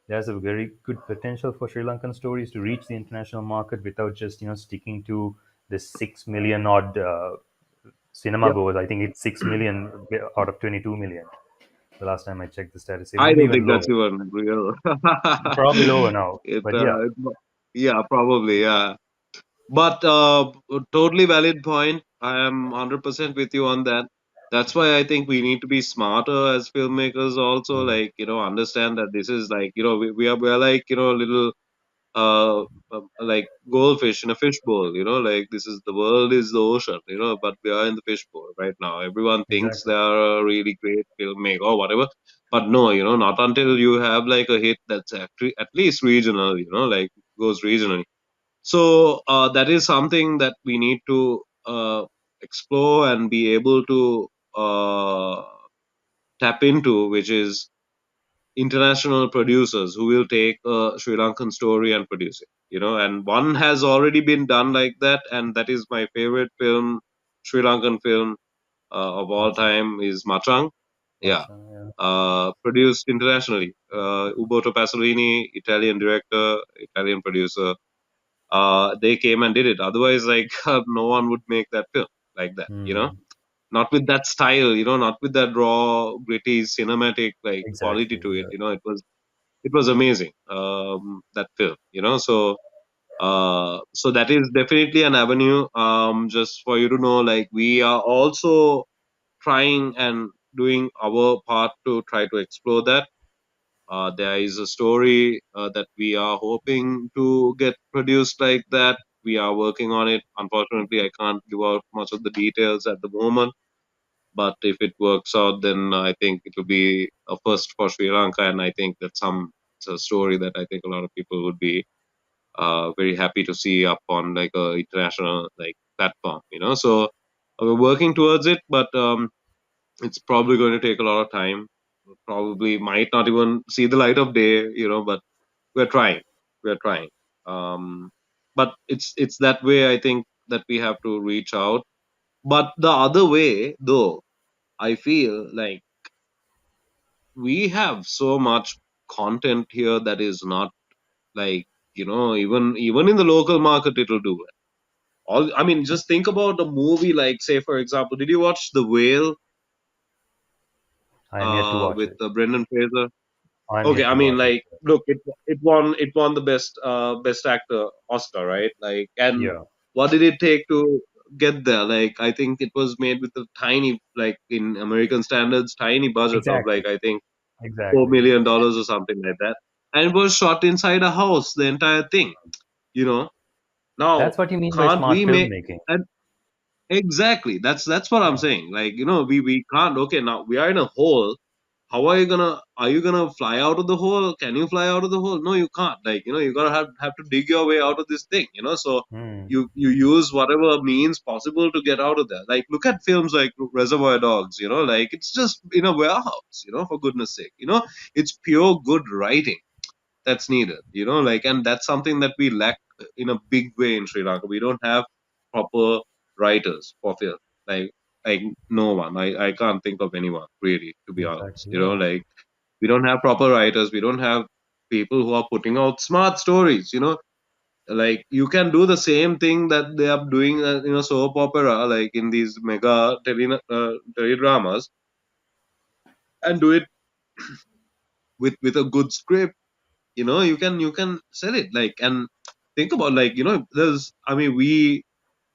there's a very good potential for Sri Lankan stories to reach the international market without just sticking to the 6 million odd cinema Yep. goers. I think it's 6 million out of 22 million. The last time I checked the status, it I may be don't even think that's lower. even real. Probably lower now, it, but yeah, yeah, probably, yeah. But totally valid point. I am 100% with you on that. That's why I think we need to be smarter as filmmakers also, mm, like, understand that this is like, we are like, little like goldfish in a fishbowl, like this is the world is the ocean, but we are in the fishbowl right now. Everyone thinks they exactly. are a really great filmmaker or whatever, but no, not until you have like a hit that's actually at least regional, like goes regionally. So that is something that we need to explore and be able to uh, tap into, which is international producers who will take a Sri Lankan story and produce it. And one has already been done like that, and that is my favorite film, Sri Lankan film of all Awesome. time is Machang. Yeah, Awesome. Yeah. produced internationally. Uboto Pasolini, Italian director, Italian producer. They came and did it. Otherwise, like no one would make that film like that. Mm, Not with that style. Not with that raw, gritty, cinematic like quality exactly. to it. Yeah. It was amazing. That film. So that is definitely an avenue. Just for you to know, like we are also trying and doing our part to try to explore that. There is a story that we are hoping to get produced like that. We are working on it. Unfortunately, I can't give out much of the details at the moment. But if it works out, then I think it will be a first for Sri Lanka, and I think it's a story that I think a lot of people would be very happy to see up on like a international like platform. So we're working towards it, but it's probably going to take a lot of time. Probably might not even see the light of day. But we're trying. We're trying. Um, but it's that way. I think that we have to reach out. But the other way, though, I feel like we have so much content here that is not like even in the local market it'll do it. All I mean, just think about a movie like, say, for example, did you watch The Whale I am yet to watch with it. Brendan Fraser? I'm Okay, yet I to mean, watch it. like, look, it won the best actor Oscar, right? Like, and Yeah. what did it take to get there? Like, I think it was made with a tiny, like in American standards, tiny budget of Exactly. like I think four Exactly. million dollars or something like that, and it was shot inside a house, the entire thing. You know, now That's what you mean by can't smart we make? filmmaking. Exactly. That's what I'm Yeah. saying. Like, we can't. Okay, now we are in a hole. How are you gonna fly out of the hole? Can you fly out of the hole? No, you can't. Like, you gotta have to dig your way out of this thing, so Hmm. you use whatever means possible to get out of there. Like, look at films like Reservoir Dogs, like it's just in a warehouse, for goodness sake. It's pure good writing that's needed, like, and that's something that we lack in a big way in Sri Lanka. We don't have proper writers for film, like like no one. I can't think of anyone really, to be honest. Exactly. Yeah. Like we don't have proper writers. We don't have people who are putting out smart stories. Like you can do the same thing that they are doing, soap opera, like in these mega teledramas, and do it with a good script. You can sell it, like, and think about, like, there's I mean,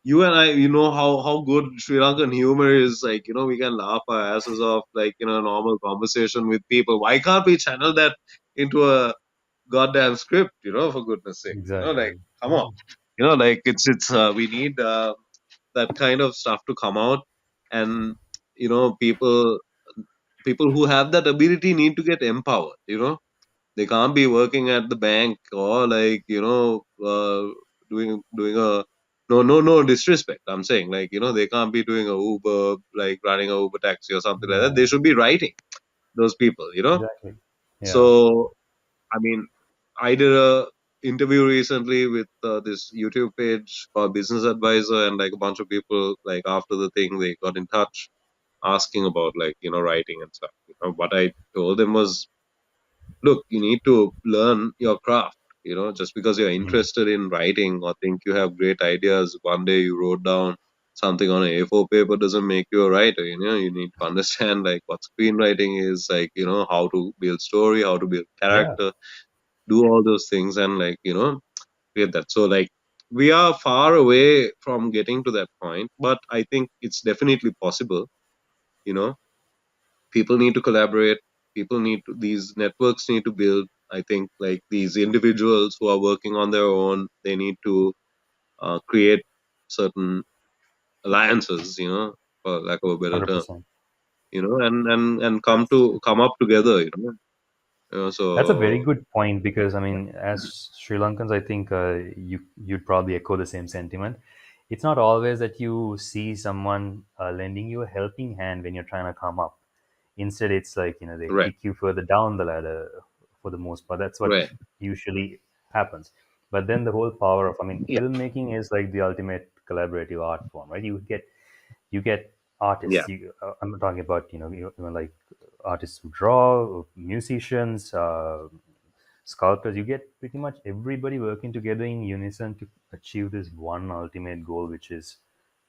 you and I, how good Sri Lankan humor is. Like, we can laugh our asses off, like, normal conversation with people. Why can't we channel that into a goddamn script, for goodness sake? Like, Exactly. come on. Yeah. Like, it's we need that kind of stuff to come out. And people who have that ability need to get empowered. They can't be working at the bank, or like, doing a, no disrespect. I'm saying, like, they can't be doing a Uber, like running a Uber taxi or something like that. They Yeah. should be writing, those people. Exactly. Yeah. So I mean, I did a interview recently with this YouTube page called Business Advisor, and like a bunch of people, like after the thing, they got in touch asking about like writing and stuff. What I told them was, look, you need to learn your craft. Just because you're Mm. interested in writing or think you have great ideas, one day you wrote down something on a A4 paper doesn't make you a writer. You need to understand like what screenwriting is, like how to build story, how to build Yeah, character, do all those things, and like create that. So like we are far away from getting to that point, but I think it's definitely possible. You know, people need to collaborate. People need to, these networks need to build. I think like these individuals who are working on their own, they need to create certain alliances. For lack of a better term. 100%. And That's come up together. That's a very So good point because I mean, as Sri Lankans, I think you'd probably echo the same sentiment. It's not always that you see someone lending you a helping hand when you're trying to come up. Instead, it's like they right, kick you further down the ladder for the most part. That's what right, usually happens. But then the whole power of, I mean, yeah, filmmaking is like the ultimate collaborative art form, right? You get yeah, artists. I'm talking about like artists who draw, musicians, sculptors. You get pretty much everybody working together in unison to achieve this one ultimate goal, which is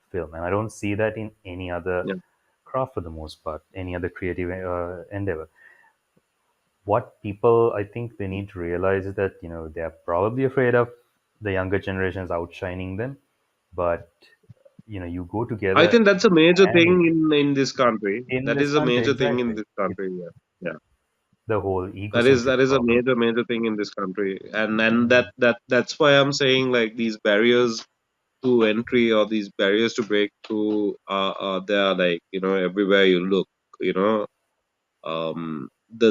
film. And I don't see that in any other yeah. craft for the most part, any other creative endeavor. What people I think they need to realize is that they're probably afraid of the younger generations outshining them, but you go I together think that's a major and thing in this country. in That this is a country major thing in exactly. this It's country. Yeah, yeah. the whole That egocentric is a problem. major thing in this country, and Mm. that's why I'm saying like these barriers to entry or these barriers to break through are there, like everywhere you look. You know,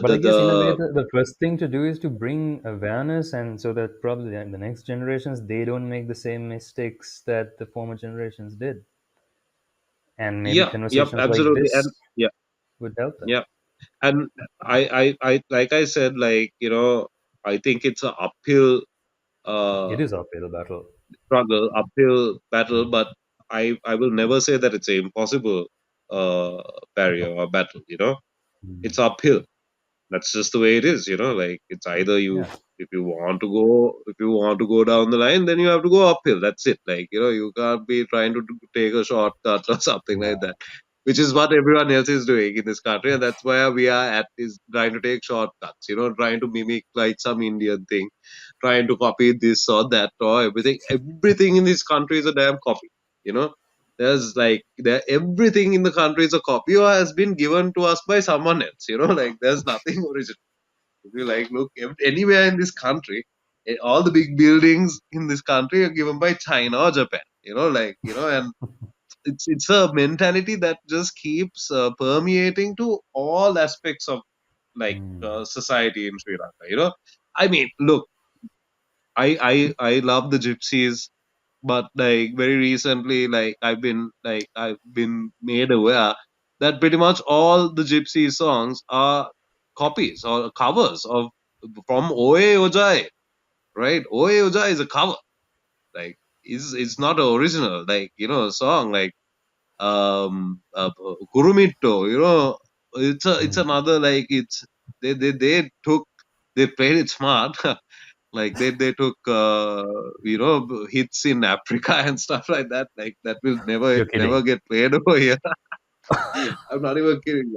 But I guess in a way, the the first thing to do is to bring awareness, and so that probably the next generations they don't make the same mistakes that the former generations did, and maybe yeah, yep, conversations like absolutely, and this yeah, would help them. yeah, and I like I said, like I think it's a uphill uh It is uphill battle. struggle, uphill battle, Mm. but I will never say that it's an impossible uh, barrier or battle. Mm. It's uphill. That's just the way it is. Like it's either you, Yeah. if you want to go down the line, then you have to go uphill. That's it. Like you can't be trying to take a shortcut or something like No. that, which is what everyone else is doing in this country, and that's where we are at, is trying to take shortcuts. Trying to mimic like some Indian thing, trying to copy this or that or everything. Everything in this country is a damn copy. You know, there's like everything in the country is a copy or has been given to us by someone else. Like there's nothing original. If you like look anywhere in this country, all the big buildings in this country are given by China or Japan. And it's a mentality that just keeps permeating to all aspects of like Mm. society in Sri Lanka. I mean, look, I love the gypsies, but like very recently, like I've been made aware that pretty much all the gypsy songs are copies or covers of from Oe Ojai, right? Oe Ojai is a cover, like it's not an original, like a song like Kurumito, it's Mm. another, like they took, they played it smart. Like they took hits in Africa and stuff like that. Like that will You're never kidding. get played over here. I'm not even kidding.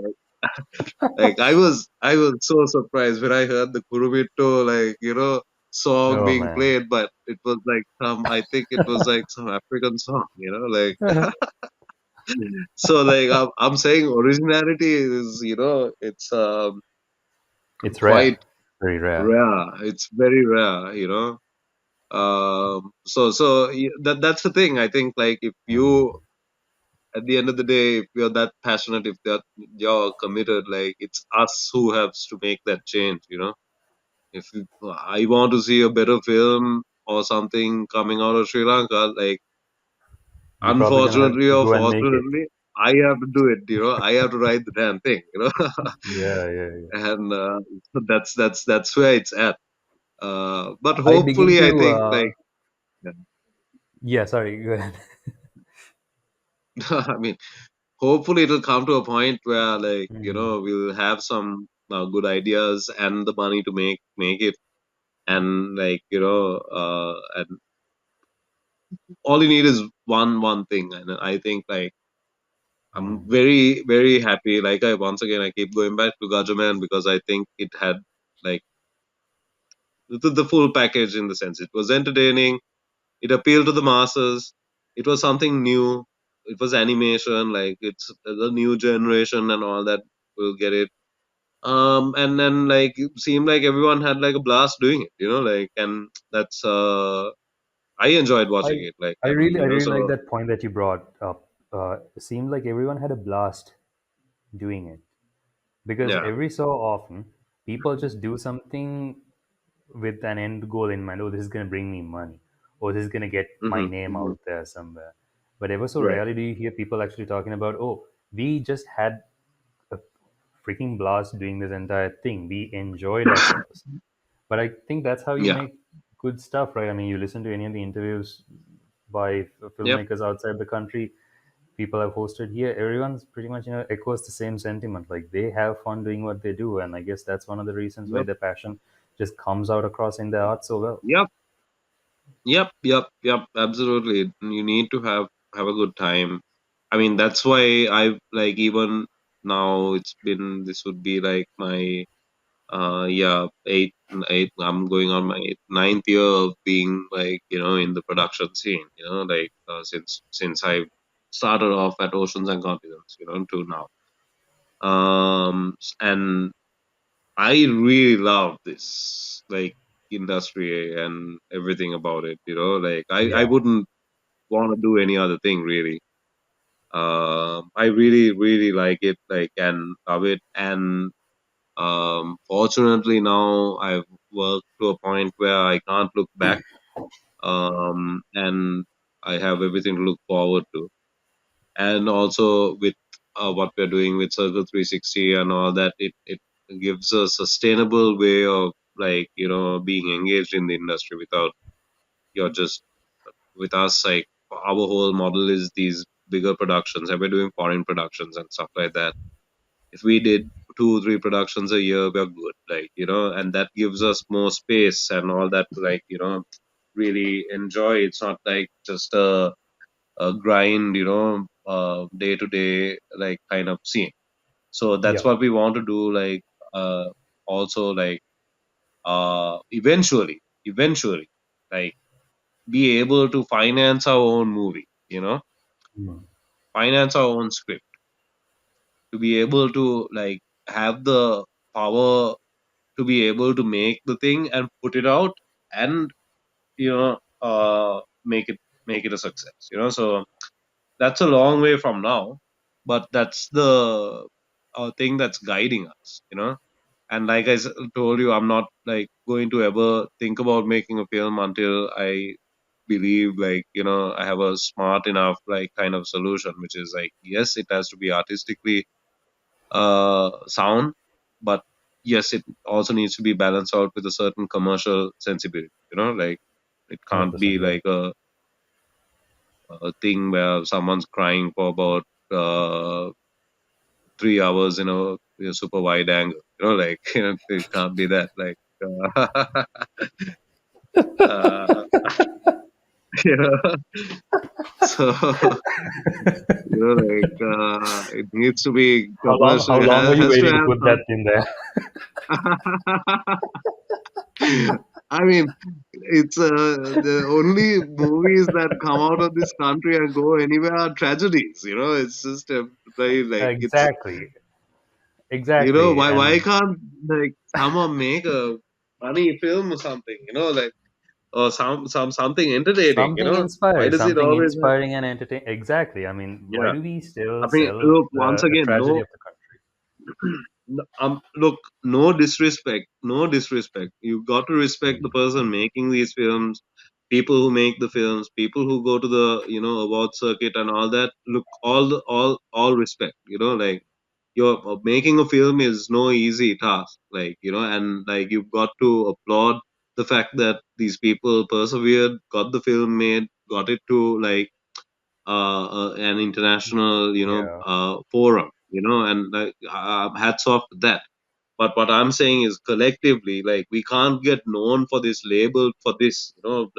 Like I was so surprised when I heard the Kurumito, like song Oh being man. played, but it was like some, I think it was like some African song. Like so like I'm saying originality is it's It's quite rare. Very rare. rare. It's very rare. That's the thing. I think like if you, Mm. at the end of the day, if you're that passionate, if you're committed, like it's us who has to make that change. If I want to see a better film or something coming out of Sri Lanka, like You're probably gonna have unfortunately to or go and make it. fortunately, I have to do it. I have to write the damn thing. Yeah, yeah, yeah. And so that's where it's at. But I begin hopefully, I to. think like, Yeah, sorry. Go ahead. I mean, hopefully it'll come to a point where like Mm, we'll have some good ideas and the money to make it, and like and all you need is one thing, and I think like I'm mm. very very happy. Like I once again I keep going back to Gajaman because I think it had like the full package in the sense it was entertaining, it appealed to the masses, it was something new, it was animation, like it's the new generation and all that will get it. And then like it seemed like everyone had like a blast doing it, like, and that's I enjoyed I watching it, like, I and really I really like so that point that you brought up. It seemed like everyone had a blast doing it because yeah. every so often people just do something with an end goal in mind. Oh, this is going to bring me money. Or this is going to get my Hmm. name Hmm. out there somewhere. But ever so Right. rarely do you hear people actually talking about, oh, we just had a freaking blast doing this entire thing. We enjoyed ourselves. But I think that's how you Yeah. make good stuff, right? I mean, you listen to any of the interviews by Yep. filmmakers outside the country, people have hosted here, everyone's pretty much echoes the same sentiment. Like they have fun doing what they do, and I guess that's one of the reasons why Yep. their passion just comes out across in their art so well. Yep. Yep. Yep. Yep. Absolutely. You need to have a good time. I mean, that's why I like even now it's been this would be like my yeah, eight. I'm going on my ninth year of being like in the production scene. Like since I started off at Oceans and Continents. To now. And I really love this like industry and everything about it. Like I Yeah. wouldn't want to do any other thing really. I really really like it, like, and love it, and fortunately, now I've worked to a point where I can't look back, and I have everything to look forward to. And also with what we're doing with Circle 360 and all that, it gives a sustainable way of like being engaged in the industry without you're just with us. Like our whole model is these bigger productions, and we're doing foreign productions and stuff like that. If we did 2 3 productions a year, we're good, like, and that gives us more space and all that to like really enjoy. It's not like just a grind, day to day like kind of scene. So that's Yeah. what we want to do, like, also like eventually like be able to finance our own movie, Mm. finance our own script, to be able to like have the power to be able to make the thing and put it out, and make it a success, so that's a long way from now, but that's the thing that's guiding us, and like told you, I'm not like going to ever think about making a film until I believe like I have a smart enough like kind of solution, which is like, yes, it has to be artistically sound, but yes, it also needs to be balanced out with a certain commercial sensibility. Like it can't be 100%. Yeah. like a thing where someone's crying for about 3 hours in a super wide angle. Like it can't be that. Like uh, you know, so like it needs to be How commercial. It long were you has to waiting to have put that some. in there? I mean, it's the only movies that come out of this country and go anywhere are tragedies. It's just very like it's Exactly. Exactly. why And can't like someone make a funny film or something? Like or something entertaining. Why does it something always have? inspiring and entertaining. Exactly. I mean, why Yeah, do we I still mean, sell look once the again, tragedy no. of the country? Look, no disrespect, no disrespect. You've got to respect the Mm. person making these films, people who make the films, people who go to the award circuit and all that. Look, all respect. Like you're making a film is no easy task. Like and like you've got to applaud the fact that these people persevered, got the film made, got it to like an international, Yeah. forum, and like, hats off to that. But what I'm saying is collectively, like we can't get known for this label for this,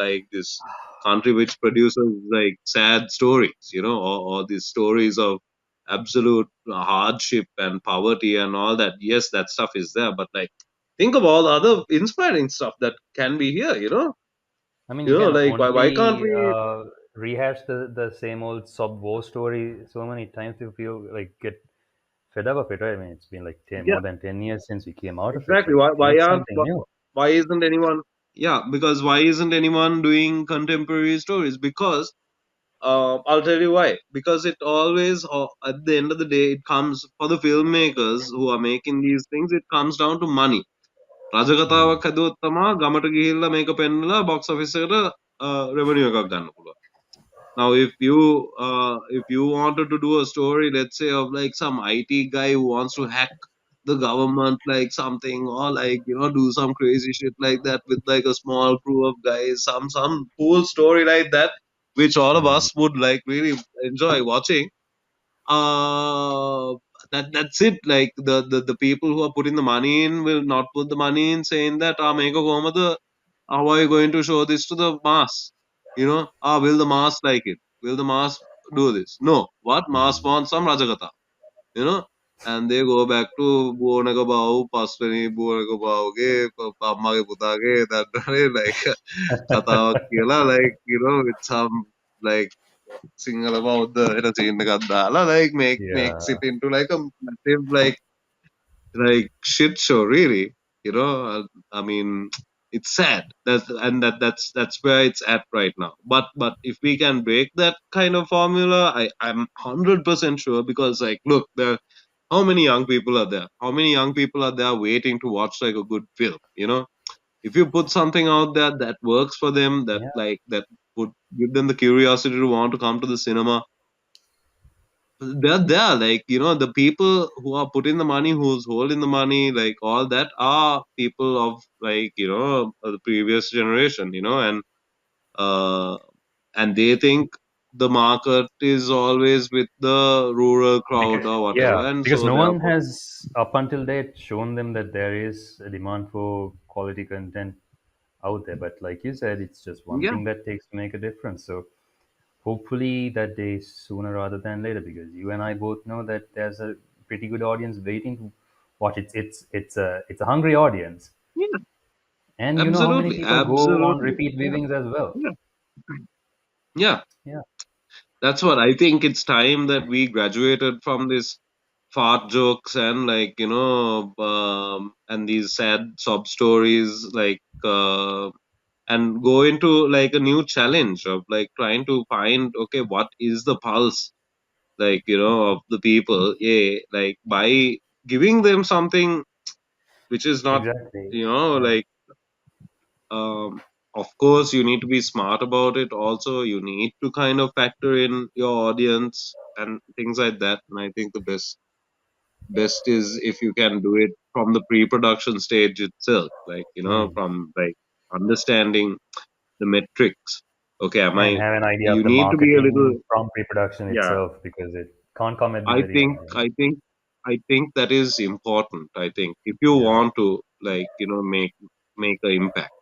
like this country which produces like sad stories, or these stories of absolute hardship and poverty and all that. Yes, that stuff is there, but like think of all the other inspiring stuff that can be here, I mean, you can like why can't only we? rehash the same old sub war story so many times you feel like get fed up of it, right? I mean, it's been like 10, Yeah, more than 10 years since we came out of it. exactly. Like, Why make aren't something new. why isn't anyone? Yeah, because why isn't anyone doing contemporary stories? Because I'll tell you why. Because it always, at the end of the day, it comes for the filmmakers who are making these things. It comes down to money. රජකතාවක් Mm. හැදුවොත් තමා ගමට ගිහිල්ලා මේක පෙන්නලා box office එකට revenue එකක් ගන්න පුළුවන්. Now, if you wanted to do a story, let's say of like some IT guy who wants to hack the government, like something, or like do some crazy shit like that with like a small crew of guys, some cool story like that, which all of Mm. us would like really enjoy watching. Uh, that's it. Like the people who are putting the money in will not put the money in, saying that make a how are you going to show this to the mass? Will the mass like it? Will the mass do this? No. What? Mass Mm. wants some Rajagata, you know? And they go back to Buonaga Bau, Paswani, Buonaga Bau, Pamage Putage, that like Katawa Kila, like, with some like single about the scene like makes it Yeah, into like a massive like shit show really, I mean it's sad that's where it's at right now, but if we can break that kind of formula, I'm 100% sure, because like look, there how many young people are there, how many young people are there waiting to watch like a good film, if you put something out there that works for them, that yeah. like that would give them the curiosity to want to come to the cinema, they're there, like the people who are putting the money, who's holding the money, like all that are people of like the previous generation, uh and they think the market is always with the rural crowd Because, or whatever, yeah, and because so no one therefore, has up until date shown them that there is a demand for quality content out there. But like you said, it's just one yeah, thing that takes to make a difference. So hopefully that day is sooner rather than later, because you and I both know that there's a pretty good audience waiting to watch it. It's a hungry audience, yeah, and you know how many absolutely, people go on absolutely, repeat yeah, viewings as well. yeah, yeah. Yeah, That's what I think. It's time that we graduated from this fart jokes and like and these sad sob stories, like and go into like a new challenge of like trying to find, okay, what is the pulse, like of the people, yeah, like by giving them something which is not, exactly. Yeah, like um, of course you need to be smart about it, also you need to kind of factor in your audience and things like that, and I think the best is if you can do it from the pre-production stage itself, like mm. from like understanding the metrics. Okay, am And I? have an idea of You the need to be a little. marketing from pre-production Yeah, itself, because it can't come at the I very think end. I think I think that is important. I think if you Yeah, want to like make an impact,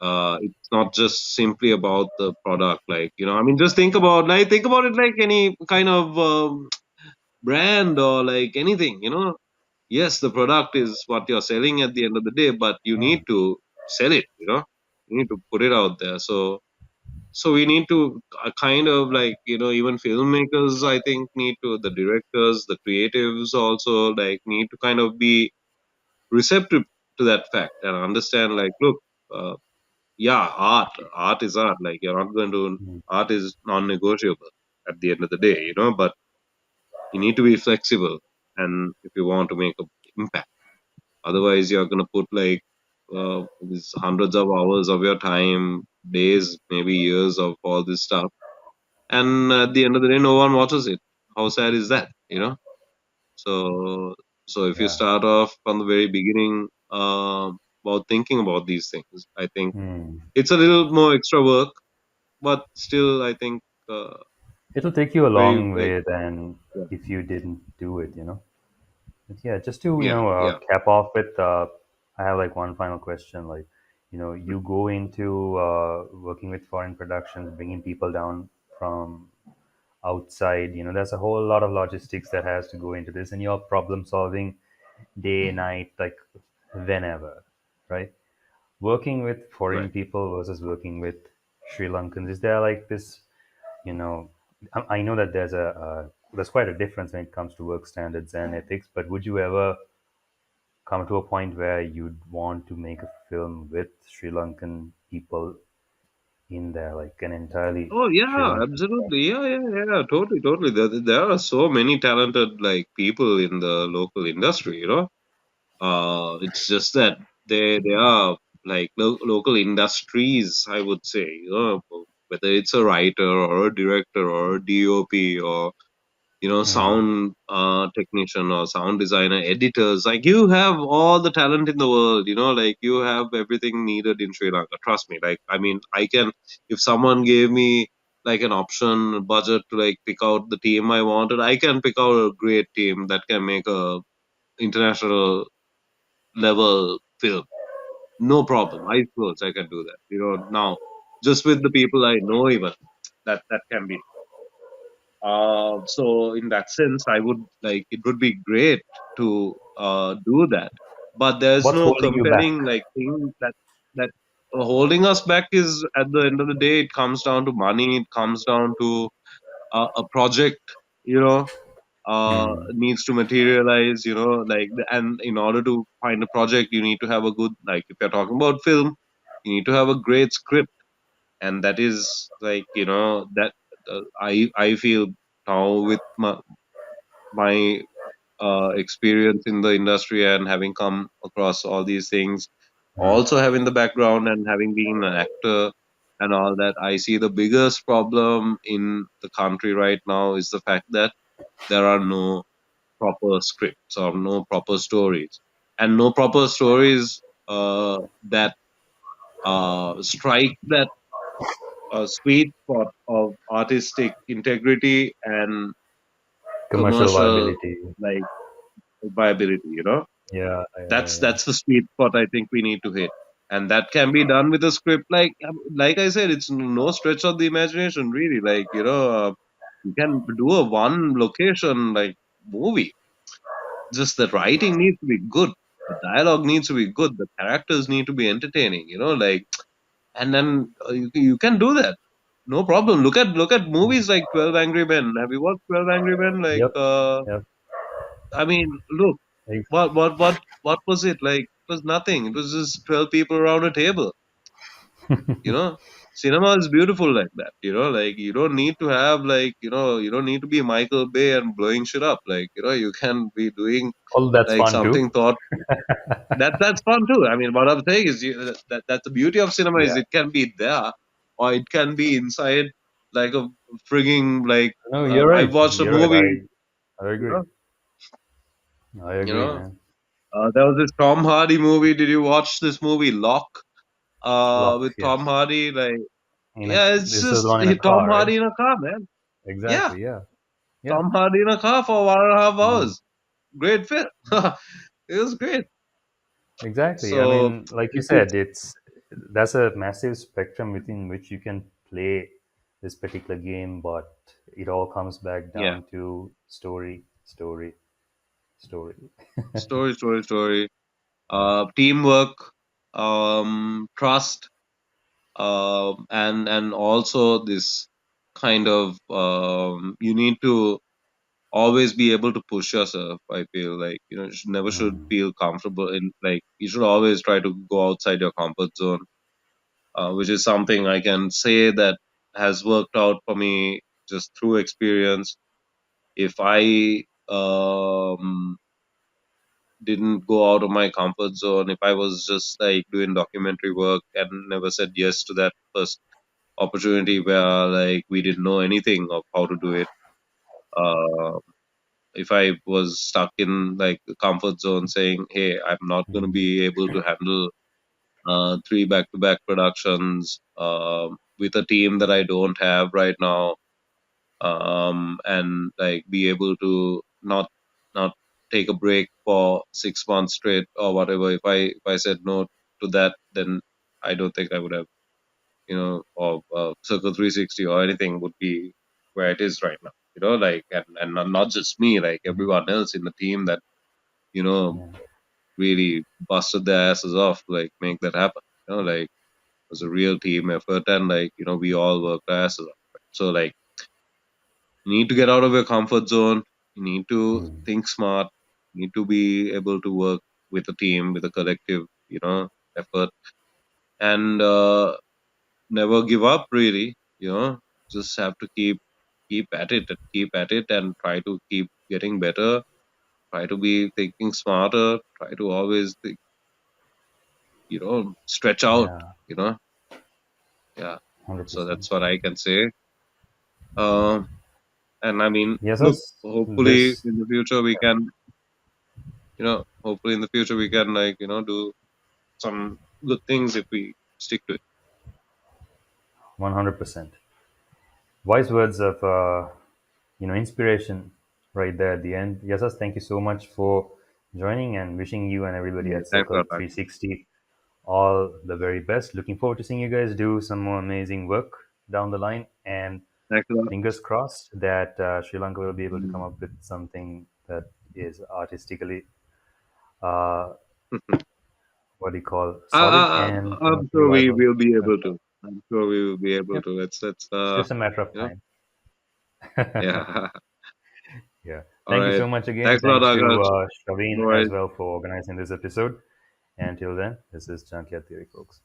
it's not just simply about the product. Like I mean, just think about it like any kind of brand or like anything. Yes, the product is what you're selling at the end of the day, but you need mm. to sell it. You need to put it out there. So we need to kind of like even filmmakers, I think, need to, the directors, the creatives also like need to kind of be receptive to that fact and understand like, look, uh, yeah, art is art, like you're not going to, Mm. art is non-negotiable at the end of the day, but you need to be flexible, and if you want to make an impact, otherwise you're going to put like these hundreds of hours of your time, days, maybe years of all this stuff, and at the end of the day no one watches it. How sad is that, so if you Yeah, start off from the very beginning, about thinking about these things. I think Hmm. it's a little more extra work, but still, I think It'll take you a very long like way than yeah, if you didn't do it, you know? But yeah, just to, yeah, yeah. cap off with, I have like one final question. Like, you go into working with foreign productions, bringing people down from outside, there's a whole lot of logistics that has to go into this, and you're problem solving day, night, like whenever, right? Working with foreign Right. people versus working with Sri Lankans, is there like this, you know, I know that there's quite a difference when it comes to work standards and ethics, but would you ever come to a point where you'd want to make a film with Sri Lankan people in there, like an entirely Oh Sri yeah, Lankan cast? absolutely. Yeah, yeah, yeah. Totally, totally. There are so many talented like people in the local industry. It's just that they are like local industries. I would say, whether it's a writer or a director or a DOP or Hmm. sound technician or sound designer, editors. Like you have all the talent in the world. Like you have everything needed in Sri Lanka. Trust me. Like I mean, I can if someone gave me like an option budget to like pick out the team I wanted, I can pick out a great team that can make a international level film. No problem. Eyes closed, I can do that. Now just with the people I know, even that can be. So in that sense, I would like it would be great to do that, but there's What's no holding you back? compelling like thing that holding us back is at the end of the day, it comes down to money. It comes down to a project, you know, Hmm. needs to materialize, and in order to find a project, you need to have a good like if you're talking about film, you need to have a great script, and that is like that I feel now with my experience in the industry and having come across all these things, Hmm. also having the background and having been an actor and all that, I see the biggest problem in the country right now is the fact that there are no proper scripts or no proper stories, and no proper stories that strike that sweet spot of artistic integrity and Commercial commercial viability. like viability. Yeah, yeah, That's yeah. that's the sweet spot I think we need to hit, and that can be done with a script. Like I said, it's no stretch of the imagination, really. You can do a one location like movie. Just the writing needs to be good, the dialogue needs to be good, the characters need to be entertaining. And then you can do that. No problem. Look at movies like 12 Angry Men. Have you watched 12 Angry Men? Yep, yep. I mean, look, Ex- what was it like? It was nothing. It was just 12 people around a table. You know, cinema is beautiful like that. Like you don't need to have you don't need to be Michael Bay and blowing shit up. You can be doing All that's like fun too. something thought that's fun too. I mean, what I'm saying is that's the beauty of cinema is Yeah. it can be there or it can be inside like a frigging like No, you're I right. watched a You're right. movie. I You agree. know, I you agree, know. man. There was this Tom Hardy movie. Did you watch this movie Lock? Lock, With Tom yes. Hardy, yeah, it's This is the just one in a Tom car, right? Hardy in a car, man. Yeah, Exactly. Yeah. Yeah. Tom Hardy in a car for 1.5 hours. Mm. Great film. It was great. Exactly. I So mean, like you it's said, that's a massive spectrum within which you can play this particular game, but it all comes back yeah, down to story, story, story. story. Yeah. Teamwork, trust, and also this kind of you need to always be able to push yourself. I feel like you should never should Mm. feel comfortable in like you should always try to go outside your comfort zone, which is something I can say that has worked out for me just through experience. If I didn't go out of my comfort zone, if I was just like doing documentary work and never said yes to that first opportunity where like we didn't know anything of how to do it, uh, if I was stuck in like the comfort zone saying, "Hey, I'm not going to Mm. be able to handle." three back-to-back productions with a team that I don't have right now, and like be able to not take a break for 6 months straight or whatever. If I said no to that, then I don't think I would have, or Circle 360 or anything would be where it is right now. Like, and not just me, like Mhm. everyone else in the team that you know Yeah. really busted their asses off to like make that happen. Like it was a real team effort, and like we all worked our asses off. Right? So like you need to get out of your comfort zone. You need to Mm. think smart. You need to be able to work with a team, with a collective, effort, and never give up. Really, just have to keep at it and keep at it, and try to keep getting better. Try to be thinking smarter. Try to always think, stretch out. Yeah. You know, yeah. So 100%. that's what I can say. Um, and I mean, Yes, look, us. hopefully This. in the future we can, hopefully in the future we can like, do some good things if we stick to it. 100%. Wise words of inspiration right there at the end. Yasas, thank you so much for joining and wishing you and everybody Yeah, at thanks a Circle lot, Akash. 360 all the very best. Looking forward to seeing you guys do some more amazing work down the line, and Thanks a lot. fingers crossed that Sri Lanka will be able to come Mm. up with something that is artistically, uh, what do you call, solid, and I'm sure we revival will be as able well. to. I'm sure we will be able Yep, to. It's it's just a matter of you know, time. yeah. Yeah. All Thank you right. so much again. Thanks a lot, Thanks to Akash. Shaveen No as worries. well for organizing this episode. Until then, this is Junkyard Theory, folks.